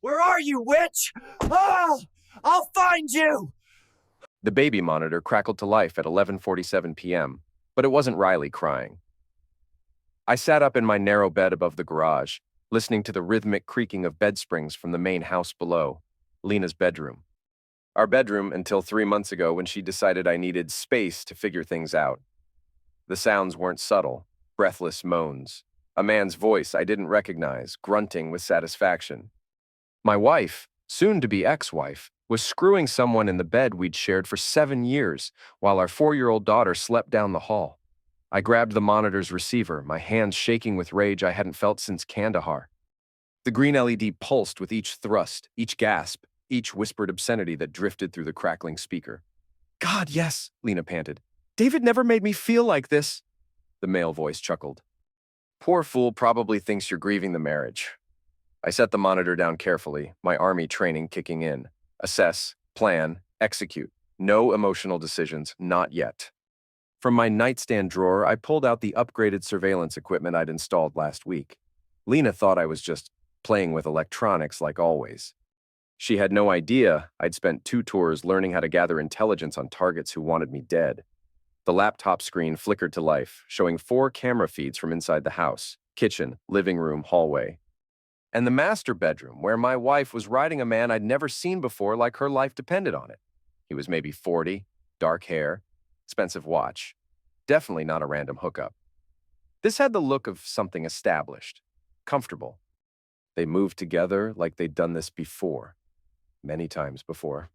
Where are you, witch? Ah! I'll find you! The baby monitor crackled to life at 11:47 p.m., but it wasn't Riley crying. I sat up in my narrow bed above the garage, listening to the rhythmic creaking of bed springs from the main house below, Lena's bedroom. Our bedroom until 3 months ago when she decided I needed space to figure things out. The sounds weren't subtle, breathless moans. A man's voice I didn't recognize, grunting with satisfaction. My wife, soon-to-be ex-wife, was screwing someone in the bed we'd shared for 7 years, while our 4-year-old daughter slept down the hall. I grabbed the monitor's receiver, my hands shaking with rage I hadn't felt since Kandahar. The green LED pulsed with each thrust, each gasp, each whispered obscenity that drifted through the crackling speaker. "God, yes," Lena panted. "David never made me feel like this." The male voice chuckled. "Poor fool probably thinks you're grieving the marriage." I set the monitor down carefully, my army training kicking in. Assess, plan, execute. No emotional decisions, not yet. From my nightstand drawer, I pulled out the upgraded surveillance equipment I'd installed last week. Lena thought I was just playing with electronics like always. She had no idea I'd spent 2 tours learning how to gather intelligence on targets who wanted me dead. The laptop screen flickered to life, showing 4 camera feeds from inside the house: kitchen, living room, hallway. And the master bedroom, where my wife was riding a man I'd never seen before like her life depended on it. He was maybe 40, dark hair, expensive watch. Definitely not a random hookup. This had the look of something established, comfortable. They moved together like they'd done this before. Many times before.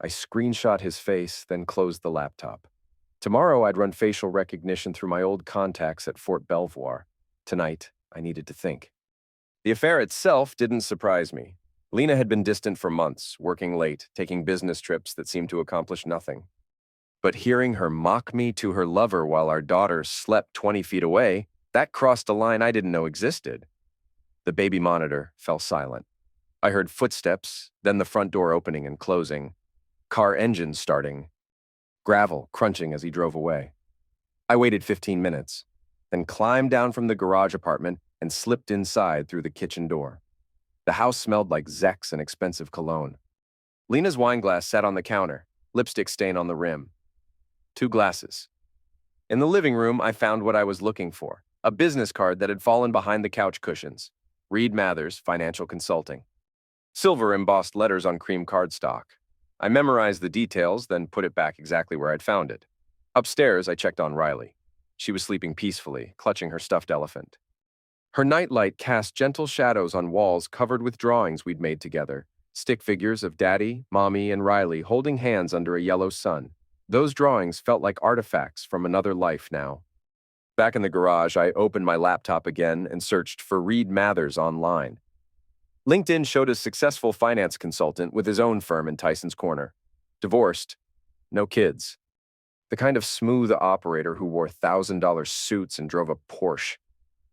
I screenshot his face, then closed the laptop. Tomorrow I'd run facial recognition through my old contacts at Fort Belvoir. Tonight, I needed to think. The affair itself didn't surprise me. Lena had been distant for months, working late, taking business trips that seemed to accomplish nothing. But hearing her mock me to her lover while our daughter slept 20 feet away, that crossed a line I didn't know existed. The baby monitor fell silent. I heard footsteps, then the front door opening and closing, car engine starting, gravel crunching as he drove away. I waited 15 minutes, then climbed down from the garage apartment and slipped inside through the kitchen door. The house smelled like Zex and expensive cologne. Lena's wine glass sat on the counter, lipstick stain on the rim. 2 glasses. In the living room, I found what I was looking for, a business card that had fallen behind the couch cushions. Reed Mathers, Financial Consulting. Silver embossed letters on cream cardstock. I memorized the details, then put it back exactly where I'd found it. Upstairs, I checked on Riley. She was sleeping peacefully, clutching her stuffed elephant. Her nightlight cast gentle shadows on walls covered with drawings we'd made together, stick figures of Daddy, Mommy, and Riley holding hands under a yellow sun. Those drawings felt like artifacts from another life now. Back in the garage, I opened my laptop again and searched for Reed Mathers online. LinkedIn showed a successful finance consultant with his own firm in Tyson's Corner. Divorced, no kids. The kind of smooth operator who wore $1,000 suits and drove a Porsche.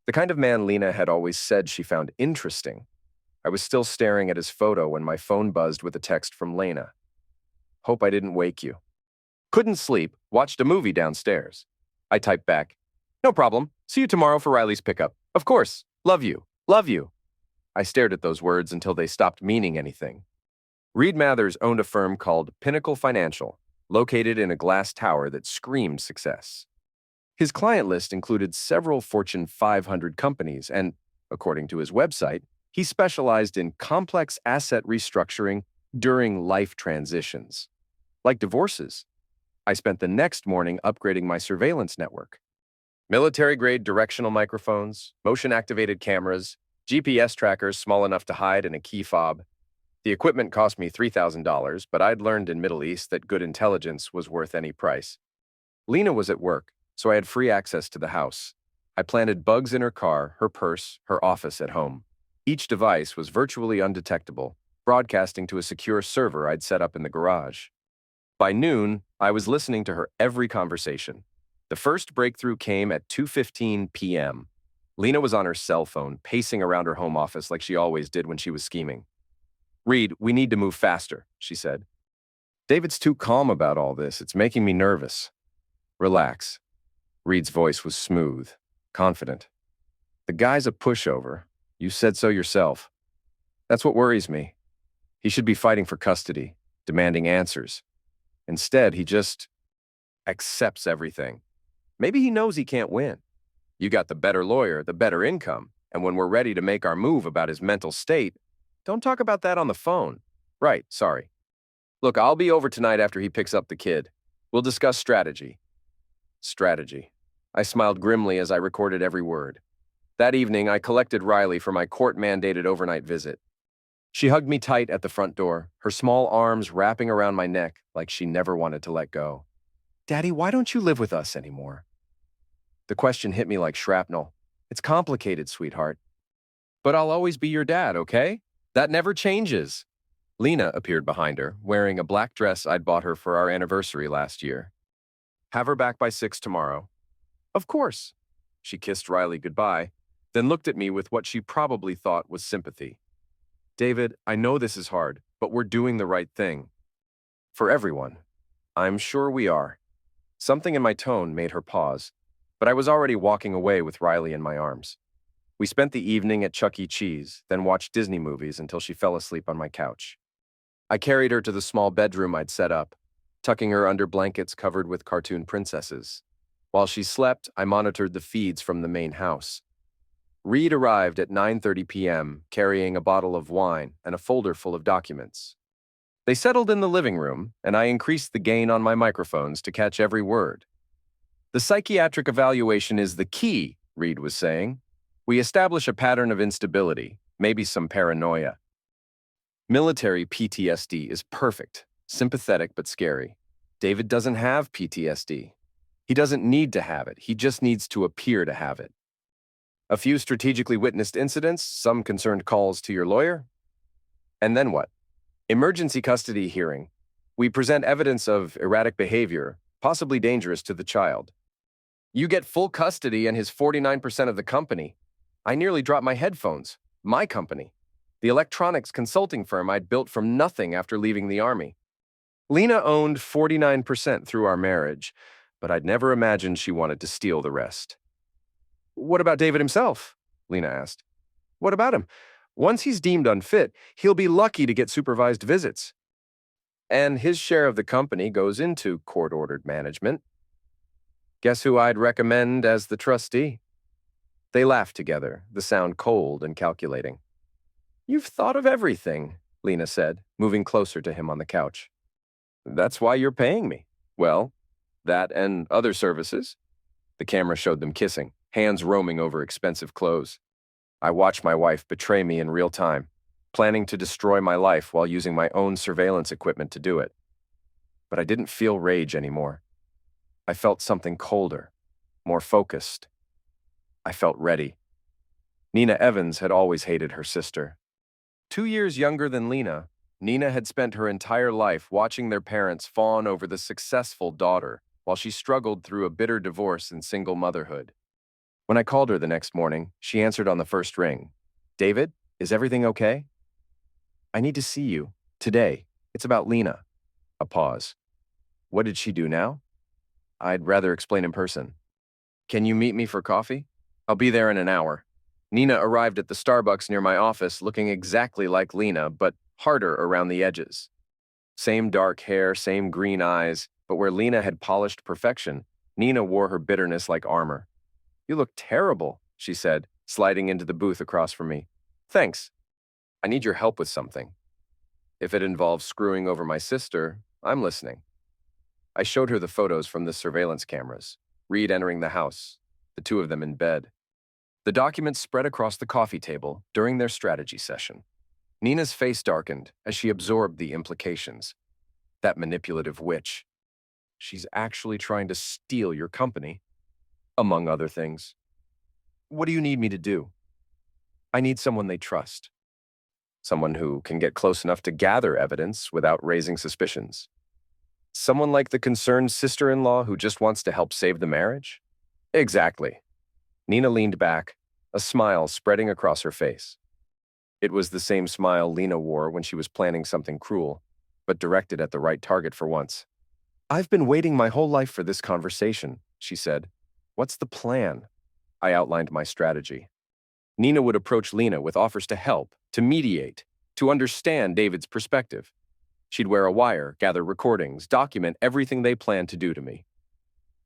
The kind of man Lena had always said she found interesting. I was still staring at his photo when my phone buzzed with a text from Lena. "Hope I didn't wake you." Couldn't sleep, watched a movie downstairs. I typed back, "No problem. See you tomorrow for Riley's pickup. Of course. Love you. Love you." I stared at those words until they stopped meaning anything. Reed Mathers owned a firm called Pinnacle Financial, located in a glass tower that screamed success. His client list included several Fortune 500 companies, and, according to his website, he specialized in complex asset restructuring during life transitions. Like divorces. I spent the next morning upgrading my surveillance network. Military-grade directional microphones, motion-activated cameras, GPS trackers small enough to hide in a key fob. The equipment cost me $3,000, but I'd learned in Middle East that good intelligence was worth any price. Lena was at work, so I had free access to the house. I planted bugs in her car, her purse, her office at home. Each device was virtually undetectable, broadcasting to a secure server I'd set up in the garage. By noon, I was listening to her every conversation. The first breakthrough came at 2:15 p.m. Lena was on her cell phone, pacing around her home office like she always did when she was scheming. "Reed, we need to move faster," she said. "David's too calm about all this. It's making me nervous." "Relax." Reed's voice was smooth, confident. "The guy's a pushover. You said so yourself." That's what worries me. He should be fighting for custody, demanding answers. Instead, he just accepts everything. Maybe he knows he can't win. You got the better lawyer, the better income, and when we're ready to make our move about his mental state, don't talk about that on the phone. Right, sorry. Look, I'll be over tonight after he picks up the kid. We'll discuss strategy. Strategy. I smiled grimly as I recorded every word. That evening, I collected Riley for my court-mandated overnight visit. She hugged me tight at the front door, her small arms wrapping around my neck like she never wanted to let go. Daddy, why don't you live with us anymore? The question hit me like shrapnel. It's complicated, sweetheart. But I'll always be your dad, okay? That never changes. Lena appeared behind her, wearing a black dress I'd bought her for our anniversary last year. Have her back by 6 tomorrow. Of course. She kissed Riley goodbye, then looked at me with what she probably thought was sympathy. David, I know this is hard, but we're doing the right thing. For everyone. I'm sure we are. Something in my tone made her pause, but I was already walking away with Riley in my arms. We spent the evening at Chuck E. Cheese, then watched Disney movies until she fell asleep on my couch. I carried her to the small bedroom I'd set up, tucking her under blankets covered with cartoon princesses. While she slept, I monitored the feeds from the main house. Reed arrived at 9:30 p.m., carrying a bottle of wine and a folder full of documents. They settled in the living room, and I increased the gain on my microphones to catch every word. The psychiatric evaluation is the key, Reed was saying. We establish a pattern of instability, maybe some paranoia. Military PTSD is perfect, sympathetic but scary. David doesn't have PTSD. He doesn't need to have it, he just needs to appear to have it. A few strategically witnessed incidents, some concerned calls to your lawyer. And then what? Emergency custody hearing. We present evidence of erratic behavior, possibly dangerous to the child. You get full custody and his 49% of the company. I nearly dropped my headphones. My company. The electronics consulting firm I'd built from nothing after leaving the Army. Lena owned 49% through our marriage, but I'd never imagined she wanted to steal the rest. What about David himself? Lena asked. What about him? Once he's deemed unfit, he'll be lucky to get supervised visits. And his share of the company goes into court-ordered management. Guess who I'd recommend as the trustee? They laughed together, the sound cold and calculating. You've thought of everything, Lena said, moving closer to him on the couch. That's why you're paying me. Well, that and other services. The camera showed them kissing, hands roaming over expensive clothes. I watched my wife betray me in real time, planning to destroy my life while using my own surveillance equipment to do it. But I didn't feel rage anymore. I felt something colder, more focused. I felt ready. Nina Evans had always hated her sister. 2 years younger than Lena, Nina had spent her entire life watching their parents fawn over the successful daughter while she struggled through a bitter divorce and single motherhood. When I called her the next morning, she answered on the first ring. David, is everything okay? I need to see you. Today. It's about Lena. A pause. What did she do now? I'd rather explain in person. Can you meet me for coffee? I'll be there in an hour. Nina arrived at the Starbucks near my office looking exactly like Lena, but harder around the edges. Same dark hair, same green eyes, but where Lena had polished perfection, Nina wore her bitterness like armor. You look terrible, she said, sliding into the booth across from me. Thanks. I need your help with something. If it involves screwing over my sister, I'm listening. I showed her the photos from the surveillance cameras, Reed entering the house, the two of them in bed. The documents spread across the coffee table during their strategy session. Nina's face darkened as she absorbed the implications. That manipulative witch. She's actually trying to steal your company, among other things. What do you need me to do? I need someone they trust. Someone who can get close enough to gather evidence without raising suspicions. Someone like the concerned sister-in-law who just wants to help save the marriage? Exactly. Nina leaned back, a smile spreading across her face. It was the same smile Lena wore when she was planning something cruel, but directed at the right target for once. I've been waiting my whole life for this conversation, she said. What's the plan? I outlined my strategy. Nina would approach Lena with offers to help, to mediate, to understand David's perspective. She'd wear a wire, gather recordings, document everything they planned to do to me.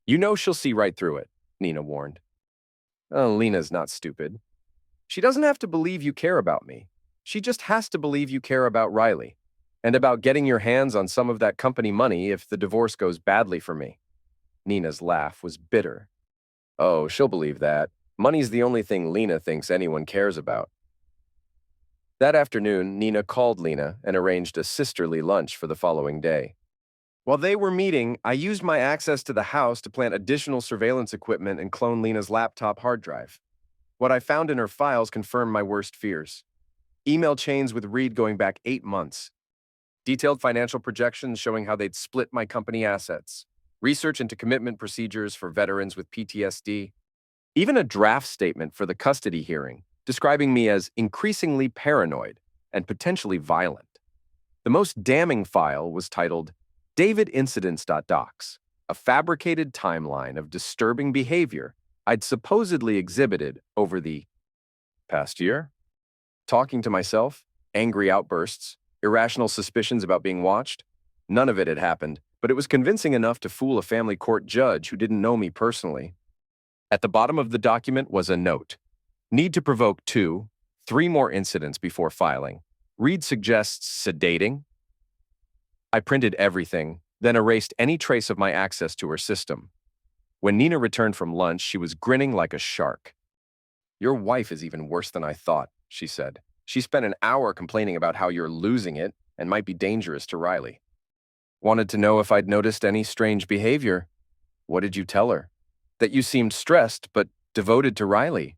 You know she'll see right through it, Nina warned. Oh, Lena's not stupid. She doesn't have to believe you care about me. She just has to believe you care about Riley, and about getting your hands on some of that company money if the divorce goes badly for me. Nina's laugh was bitter. Oh, she'll believe that. Money's the only thing Lena thinks anyone cares about. That afternoon, Nina called Lena and arranged a sisterly lunch for the following day. While they were meeting, I used my access to the house to plant additional surveillance equipment and clone Lena's laptop hard drive. What I found in her files confirmed my worst fears. Email chains with Reed going back 8 months. Detailed financial projections showing how they'd split my company assets. Research into commitment procedures for veterans with PTSD. Even a draft statement for the custody hearing, describing me as increasingly paranoid and potentially violent. The most damning file was titled davidincidents.docs, a fabricated timeline of disturbing behavior I'd supposedly exhibited over the past year. Talking to myself, angry outbursts, irrational suspicions about being watched. None of it had happened, but it was convincing enough to fool a family court judge who didn't know me personally. At the bottom of the document was a note. Need to provoke 2, 3 more incidents before filing. Reed suggests sedating. I printed everything, then erased any trace of my access to her system. When Nina returned from lunch, she was grinning like a shark. Your wife is even worse than I thought, she said. She spent an hour complaining about how you're losing it and might be dangerous to Riley. Wanted to know if I'd noticed any strange behavior. What did you tell her? That you seemed stressed but devoted to Riley.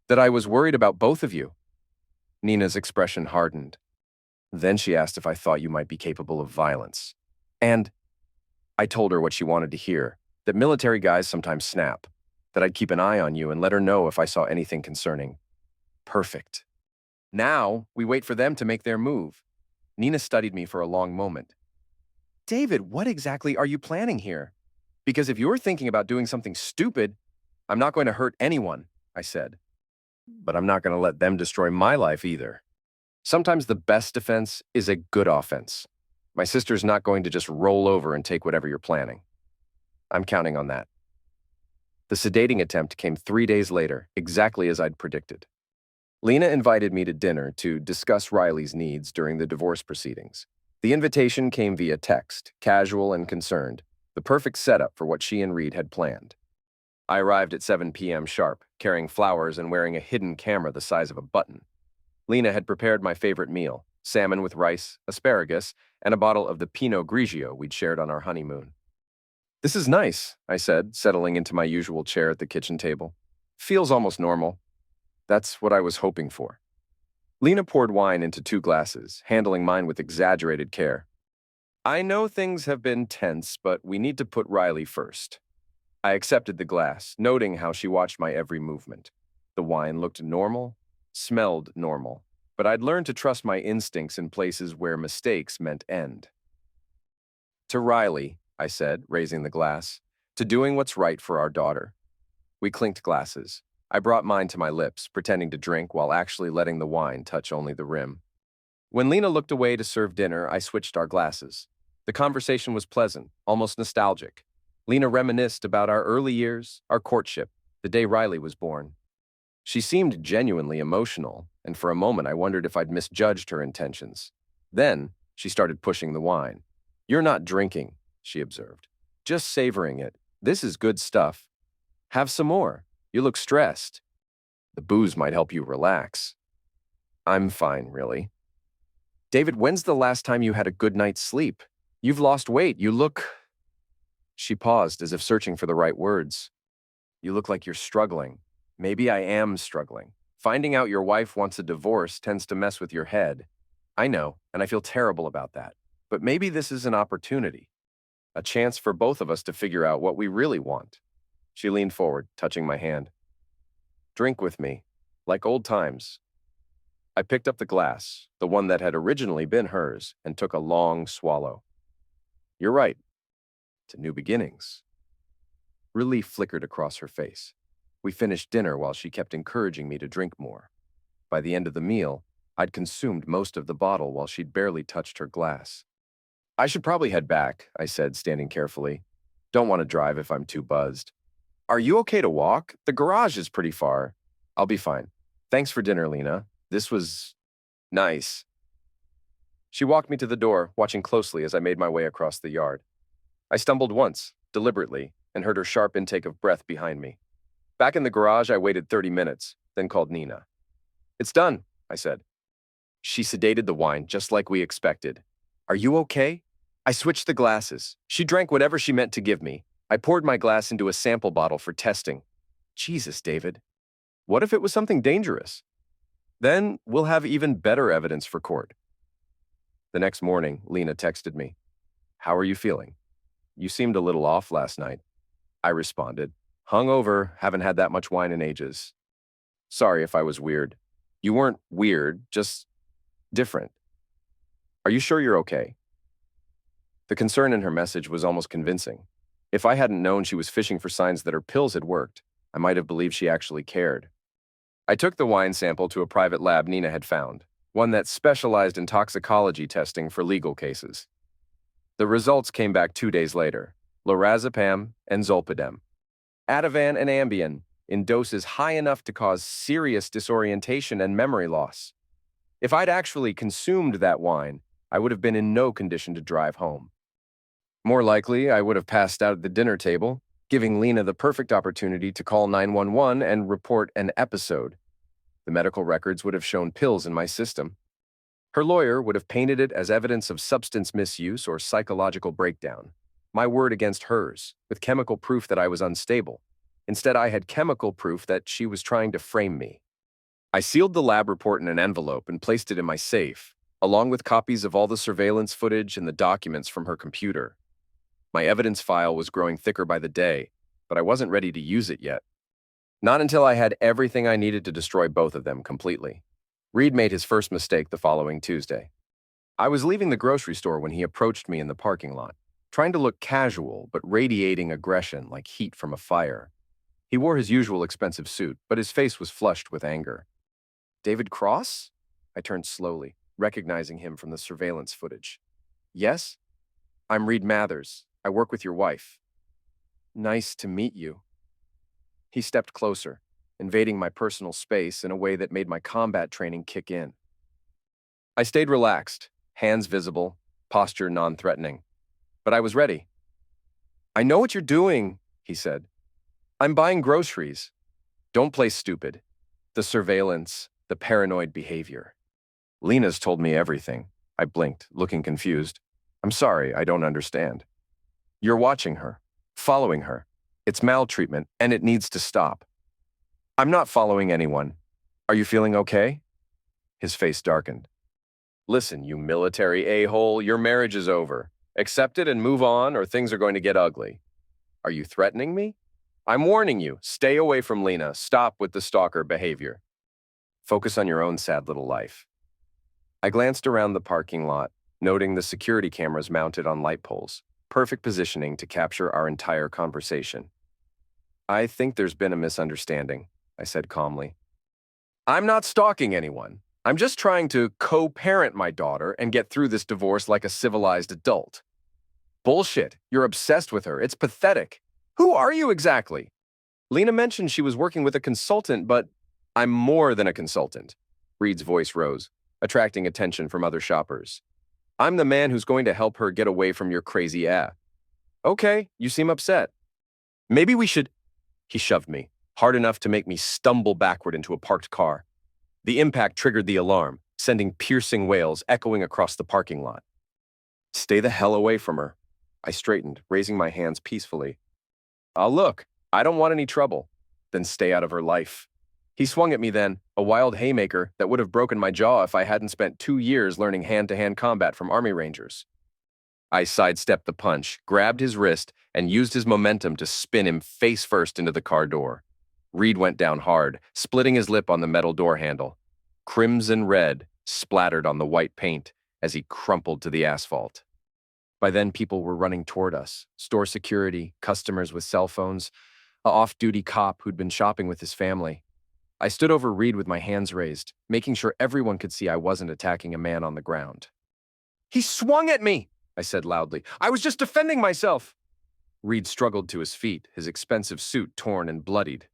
That I was worried about both of you. Nina's expression hardened. Then she asked if I thought you might be capable of violence. And I told her what she wanted to hear, that military guys sometimes snap, that I'd keep an eye on you and let her know if I saw anything concerning. Perfect. Now, we wait for them to make their move. Nina studied me for a long moment. David, what exactly are you planning here? Because if you're thinking about doing something stupid, I'm not going to hurt anyone, I said. But I'm not going to let them destroy my life either. Sometimes the best defense is a good offense. My sister's not going to just roll over and take whatever you're planning. I'm counting on that. The sedating attempt came 3 days later, exactly as I'd predicted. Lena invited me to dinner to discuss Riley's needs during the divorce proceedings. The invitation came via text, casual and concerned, the perfect setup for what she and Reed had planned. I arrived at 7 p.m. sharp, carrying flowers and wearing a hidden camera the size of a button. Lena had prepared my favorite meal, salmon with rice, asparagus, and a bottle of the Pinot Grigio we'd shared on our honeymoon. This is nice, I said, settling into my usual chair at the kitchen table. Feels almost normal. That's what I was hoping for. Lena poured wine into 2 glasses, handling mine with exaggerated care. I know things have been tense, but we need to put Riley first. I accepted the glass, noting how she watched my every movement. The wine looked normal, smelled normal, but I'd learned to trust my instincts in places where mistakes meant end. To Riley, I said, raising the glass, to doing what's right for our daughter. We clinked glasses. I brought mine to my lips, pretending to drink while actually letting the wine touch only the rim. When Lena looked away to serve dinner, I switched our glasses. The conversation was pleasant, almost nostalgic. Lena reminisced about our early years, our courtship, the day Riley was born. She seemed genuinely emotional, and for a moment I wondered if I'd misjudged her intentions. Then, she started pushing the wine. You're not drinking, she observed. Just savoring it. This is good stuff. Have some more. You look stressed. The booze might help you relax. I'm fine, really. David, when's the last time you had a good night's sleep? You've lost weight. You look... She paused as if searching for the right words. You look like you're struggling. Maybe I am struggling. Finding out your wife wants a divorce tends to mess with your head. I know, and I feel terrible about that. But maybe this is an opportunity. A chance for both of us to figure out what we really want. She leaned forward, touching my hand. Drink with me, like old times. I picked up the glass, the one that had originally been hers, and took a long swallow. You're right. To new beginnings. Relief flickered across her face. We finished dinner while she kept encouraging me to drink more. By the end of the meal, I'd consumed most of the bottle while she'd barely touched her glass. I should probably head back, I said, standing carefully. Don't want to drive if I'm too buzzed. Are you okay to walk? The garage is pretty far. I'll be fine. Thanks for dinner, Lena. This was nice. She walked me to the door, watching closely as I made my way across the yard. I stumbled once, deliberately, and heard her sharp intake of breath behind me. Back in the garage, I waited 30 minutes, then called Nina. It's done, I said. She sedated the wine just like we expected. Are you okay? I switched the glasses. She drank whatever she meant to give me. I poured my glass into a sample bottle for testing. Jesus, David. What if it was something dangerous? Then we'll have even better evidence for court. The next morning, Lena texted me. How are you feeling? You seemed a little off last night. I responded. Hungover, haven't had that much wine in ages. Sorry if I was weird. You weren't weird, just different. Are you sure you're okay? The concern in her message was almost convincing. If I hadn't known she was fishing for signs that her pills had worked, I might have believed she actually cared. I took the wine sample to a private lab Nina had found, one that specialized in toxicology testing for legal cases. The results came back 2 days later: lorazepam and zolpidem, Ativan and Ambien, in doses high enough to cause serious disorientation and memory loss. If I'd actually consumed that wine, I would have been in no condition to drive home. More likely, I would have passed out at the dinner table, giving Lena the perfect opportunity to call 911 and report an episode. The medical records would have shown pills in my system. Her lawyer would have painted it as evidence of substance misuse or psychological breakdown. My word against hers, with chemical proof that I was unstable. Instead, I had chemical proof that she was trying to frame me. I sealed the lab report in an envelope and placed it in my safe, along with copies of all the surveillance footage and the documents from her computer. My evidence file was growing thicker by the day, but I wasn't ready to use it yet. Not until I had everything I needed to destroy both of them completely. Reed made his first mistake the following Tuesday. I was leaving the grocery store when he approached me in the parking lot, trying to look casual but radiating aggression like heat from a fire. He wore his usual expensive suit, but his face was flushed with anger. David Cross? I turned slowly, recognizing him from the surveillance footage. Yes? I'm Reed Mathers. I work with your wife. Nice to meet you. He stepped closer, invading my personal space in a way that made my combat training kick in. I stayed relaxed, hands visible, posture non-threatening. But I was ready. I know what you're doing, he said. I'm buying groceries. Don't play stupid. The surveillance, the paranoid behavior. Lena's told me everything. I blinked, looking confused. I'm sorry, I don't understand. You're watching her, following her. It's maltreatment, and it needs to stop. I'm not following anyone. Are you feeling okay? His face darkened. Listen, you military a-hole, your marriage is over. Accept it and move on, or things are going to get ugly. Are you threatening me? I'm warning you, stay away from Lena. Stop with the stalker behavior. Focus on your own sad little life. I glanced around the parking lot, noting the security cameras mounted on light poles, perfect positioning to capture our entire conversation. I think there's been a misunderstanding, I said calmly. I'm not stalking anyone. I'm just trying to co-parent my daughter and get through this divorce like a civilized adult. Bullshit. You're obsessed with her. It's pathetic. Who are you exactly? Lena mentioned she was working with a consultant, but I'm more than a consultant. Reed's voice rose, attracting attention from other shoppers. I'm the man who's going to help her get away from your crazy ass. Okay, you seem upset. Maybe we should... He shoved me, hard enough to make me stumble backward into a parked car. The impact triggered the alarm, sending piercing wails echoing across the parking lot. Stay the hell away from her. I straightened, raising my hands peacefully. Look, I don't want any trouble. Then stay out of her life. He swung at me then, a wild haymaker that would have broken my jaw if I hadn't spent 2 years learning hand-to-hand combat from Army Rangers. I sidestepped the punch, grabbed his wrist, and used his momentum to spin him face first into the car door. Reed went down hard, splitting his lip on the metal door handle. Crimson red splattered on the white paint as he crumpled to the asphalt. By then, people were running toward us, store security, customers with cell phones, an off-duty cop who'd been shopping with his family. I stood over Reed with my hands raised, making sure everyone could see I wasn't attacking a man on the ground. "He swung at me," I said loudly. "I was just defending myself." Reed struggled to his feet, his expensive suit torn and bloodied.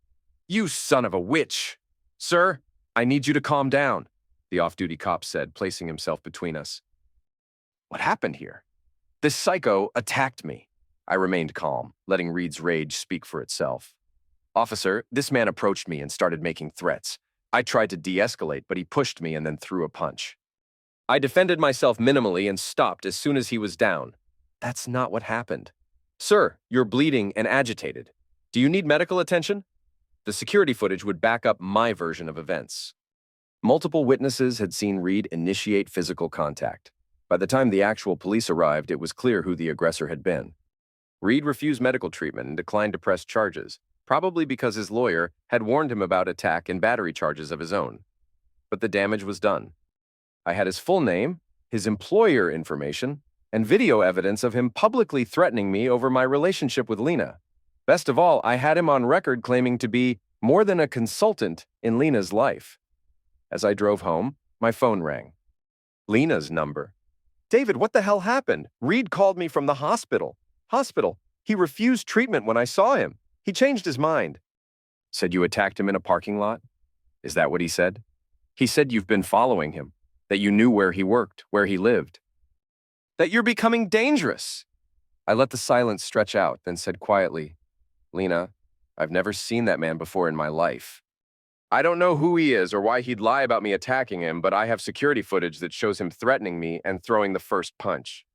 "You son of a witch!" "Sir, I need you to calm down," the off-duty cop said, placing himself between us. What happened here? This psycho attacked me. I remained calm, letting Reed's rage speak for itself. "Officer, this man approached me and started making threats. I tried to de-escalate, but he pushed me and then threw a punch. I defended myself minimally and stopped as soon as he was down. That's not what happened. Sir, you're bleeding and agitated. Do you need medical attention?" The security footage would back up my version of events. Multiple witnesses had seen Reed initiate physical contact. By the time the actual police arrived, it was clear who the aggressor had been. Reed refused medical treatment and declined to press charges, probably because his lawyer had warned him about attack and battery charges of his own. But the damage was done. I had his full name, his employer information, and video evidence of him publicly threatening me over my relationship with Lena. Best of all, I had him on record claiming to be more than a consultant in Lena's life. As I drove home, my phone rang. Lena's number. "David, what the hell happened? Reed called me from the hospital. He refused treatment when I saw him. He changed his mind." "Said you attacked him in a parking lot?" "Is that what he said?" "He said you've been following him, that you knew where he worked, where he lived. That you're becoming dangerous." I let the silence stretch out, then said quietly, "Lena, I've never seen that man before in my life. I don't know who he is or why he'd lie about me attacking him, but I have security footage that shows him threatening me and throwing the first punch.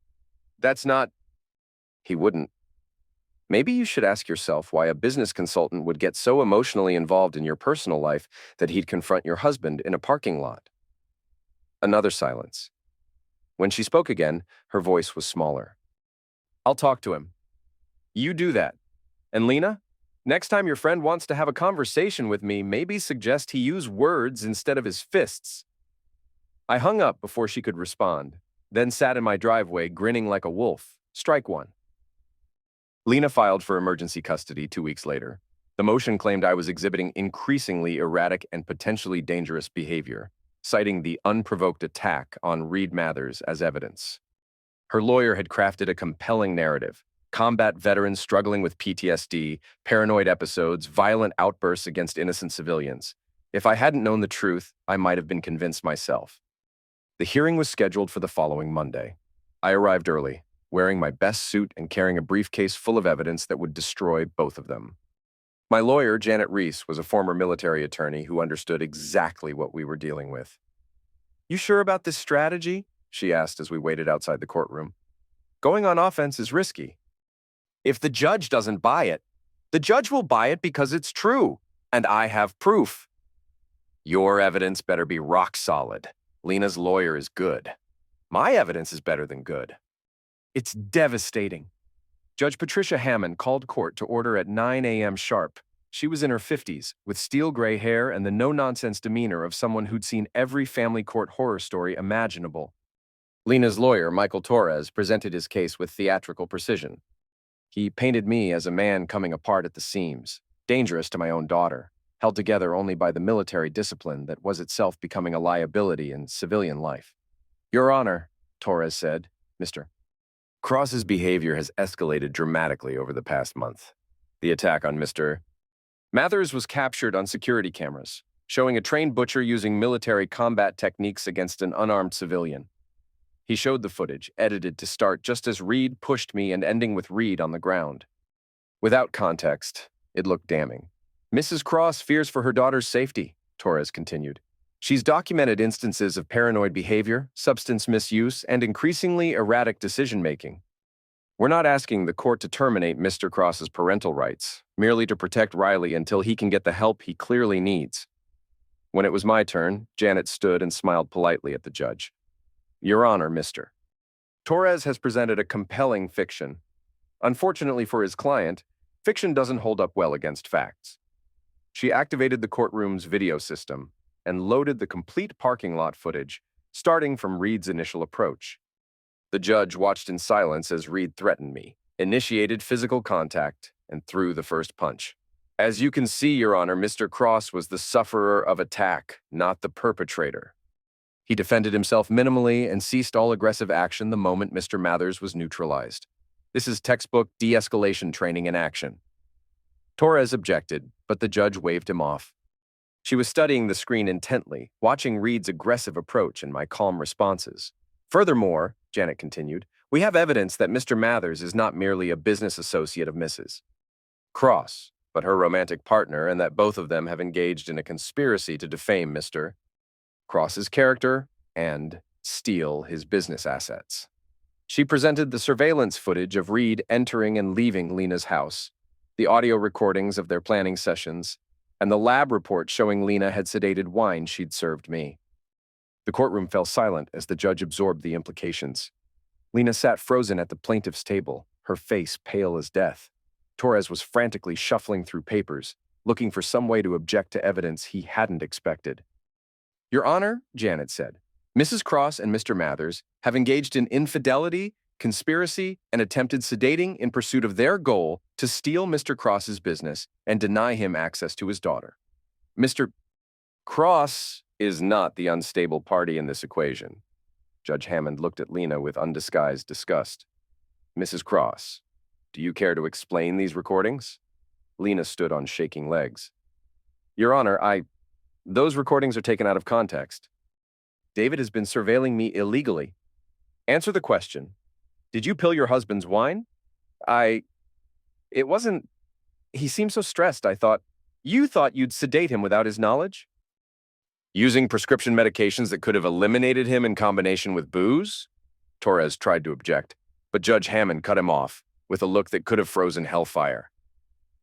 That's not..." He wouldn't. Maybe you should ask yourself why a business consultant would get so emotionally involved in your personal life that he'd confront your husband in a parking lot. Another silence. When she spoke again, her voice was smaller. "I'll talk to him. You do that. And Lena, next time your friend wants to have a conversation with me, maybe suggest he use words instead of his fists." I hung up before she could respond, then sat in my driveway grinning like a wolf. Strike one. Lena filed for emergency custody 2 weeks later. The motion claimed I was exhibiting increasingly erratic and potentially dangerous behavior, citing the unprovoked attack on Reed Mathers as evidence. Her lawyer had crafted a compelling narrative: combat veterans struggling with PTSD, paranoid episodes, violent outbursts against innocent civilians. If I hadn't known the truth, I might have been convinced myself. The hearing was scheduled for the following Monday. I arrived early, wearing my best suit and carrying a briefcase full of evidence that would destroy both of them. My lawyer, Janet Reese, was a former military attorney who understood exactly what we were dealing with. "You sure about this strategy?" she asked as we waited outside the courtroom. "Going on offense is risky. If the judge doesn't buy it, the judge will buy it because it's true, and I have proof." "Your evidence better be rock solid. Lena's lawyer is good. My evidence is better than good." It's devastating. Judge Patricia Hammond called court to order at 9 a.m. sharp. She was in her 50s, with steel gray hair and the no-nonsense demeanor of someone who'd seen every family court horror story imaginable. Lena's lawyer, Michael Torres, presented his case with theatrical precision. He painted me as a man coming apart at the seams, dangerous to my own daughter, held together only by the military discipline that was itself becoming a liability in civilian life. "Your Honor," Torres said, "Mr. Cross's behavior has escalated dramatically over the past month. The attack on Mr. Mathers was captured on security cameras, showing a trained butcher using military combat techniques against an unarmed civilian. He showed the footage, edited to start just as Reed pushed me and ending with Reed on the ground. Without context, it looked damning. Mrs. Cross fears for her daughter's safety," Torres continued. "She's documented instances of paranoid behavior, substance misuse, and increasingly erratic decision-making. We're not asking the court to terminate Mr. Cross's parental rights, merely to protect Riley until he can get the help he clearly needs." When it was my turn, Janet stood and smiled politely at the judge. "Your Honor, Mr. Torres has presented a compelling fiction. Unfortunately for his client, fiction doesn't hold up well against facts." She activated the courtroom's video system and loaded the complete parking lot footage, starting from Reed's initial approach. The judge watched in silence as Reed threatened me, initiated physical contact, and threw the first punch. As you can see, Your Honor, Mr. Cross was the sufferer of attack, not the perpetrator. He defended himself minimally and ceased all aggressive action the moment Mr. Mathers was neutralized. This is textbook de-escalation training in action. Torres objected, but the judge waved him off. She was studying the screen intently, watching Reed's aggressive approach and my calm responses. Furthermore, Janet continued, we have evidence that Mr. Mathers is not merely a business associate of Mrs. Cross, but her romantic partner, and that both of them have engaged in a conspiracy to defame Mr. Cross's character and steal his business assets. She presented the surveillance footage of Reed entering and leaving Lena's house, the audio recordings of their planning sessions, and the lab report showing Lena had sedated wine she'd served me. The courtroom fell silent as the judge absorbed the implications. Lena sat frozen at the plaintiff's table, her face pale as death. Torres was frantically shuffling through papers, looking for some way to object to evidence he hadn't expected. Your Honor, Janet said, Mrs. Cross and Mr. Mathers have engaged in infidelity, conspiracy, and attempted sedating in pursuit of their goal to steal Mr. Cross's business and deny him access to his daughter. Mr. Cross is not the unstable party in this equation. Judge Hammond looked at Lena with undisguised disgust. Mrs. Cross, do you care to explain these recordings? Lena stood on shaking legs. Your Honor, those recordings are taken out of context. David has been surveilling me illegally. Answer the question. Did you pill your husband's wine? It wasn't. He seemed so stressed, You thought you'd sedate him without his knowledge? Using prescription medications that could have eliminated him in combination with booze? Torres tried to object, but Judge Hammond cut him off with a look that could have frozen hellfire.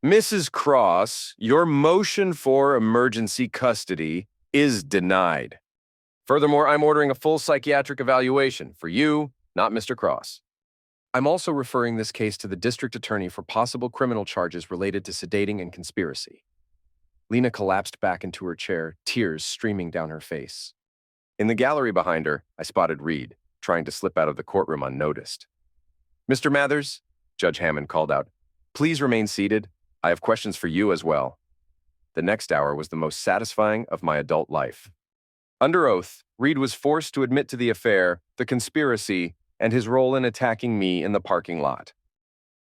Mrs. Cross, your motion for emergency custody is denied. Furthermore, I'm ordering a full psychiatric evaluation for you, not Mr. Cross. I'm also referring this case to the district attorney for possible criminal charges related to sedating and conspiracy. Lena collapsed back into her chair, tears streaming down her face. In the gallery behind her, I spotted Reed, trying to slip out of the courtroom unnoticed. Mr. Mathers, Judge Hammond called out, please remain seated. I have questions for you as well. The next hour was the most satisfying of my adult life. Under oath, Reed was forced to admit to the affair, the conspiracy, and his role in attacking me in the parking lot.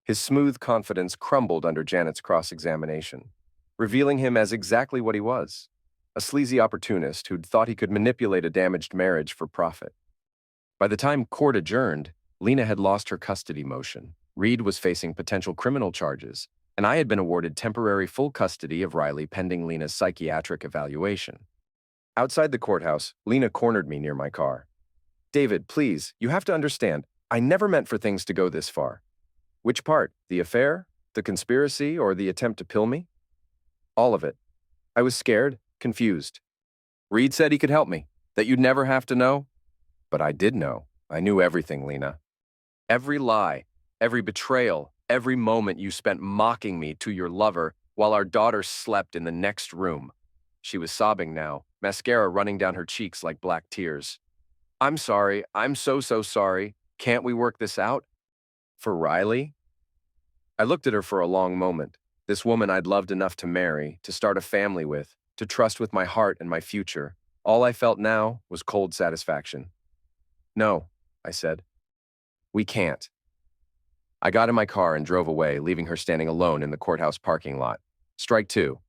His smooth confidence crumbled under Janet's cross-examination, revealing him as exactly what he was, a sleazy opportunist who'd thought he could manipulate a damaged marriage for profit. By the time court adjourned, Lena had lost her custody motion. Reed was facing potential criminal charges, and I had been awarded temporary full custody of Riley pending Lena's psychiatric evaluation. Outside the courthouse, Lena cornered me near my car. David, please, you have to understand, I never meant for things to go this far. Which part? The affair? The conspiracy? Or the attempt to pill me? All of it. I was scared, confused. Reed said he could help me, that you'd never have to know. But I did know. I knew everything, Lena. Every lie, every betrayal, every moment you spent mocking me to your lover while our daughter slept in the next room. She was sobbing now, mascara running down her cheeks like black tears. I'm sorry. I'm so sorry. Can't we work this out? For Riley? I looked at her for a long moment. This woman I'd loved enough to marry, to start a family with, to trust with my heart and my future. All I felt now was cold satisfaction. No, I said. We can't. I got in my car and drove away, leaving her standing alone in the courthouse parking lot. Strike two.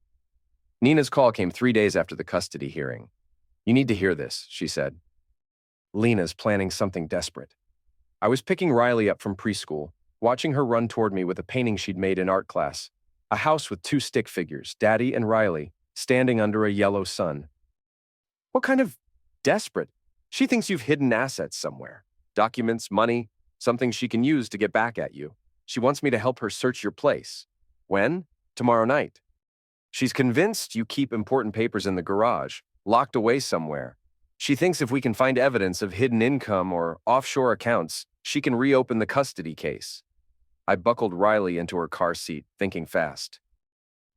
Nina's call came 3 days after the custody hearing. You need to hear this, she said. Lena's planning something desperate. I was picking Riley up from preschool, watching her run toward me with a painting she'd made in art class. A house with 2 stick figures, Daddy and Riley, standing under a yellow sun. What kind of desperate? She thinks you've hidden assets somewhere. Documents, money, something she can use to get back at you. She wants me to help her search your place. When? Tomorrow night. She's convinced you keep important papers in the garage, locked away somewhere. She thinks if we can find evidence of hidden income or offshore accounts, she can reopen the custody case. I buckled Riley into her car seat, thinking fast.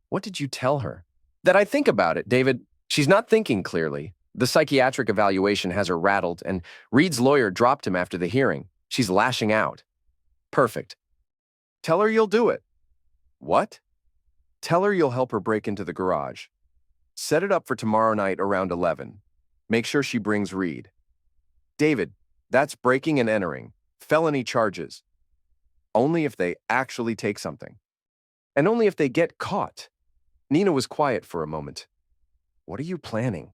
What did you tell her? That I'd think about it, David. She's not thinking clearly. The psychiatric evaluation has her rattled, and Reed's lawyer dropped him after the hearing. She's lashing out. Perfect. Tell her you'll do it. What? Tell her you'll help her break into the garage. Set it up for tomorrow night around 11. Make sure she brings Reed. David, that's breaking and entering. Felony charges. Only if they actually take something. And only if they get caught. Nina was quiet for a moment. What are you planning?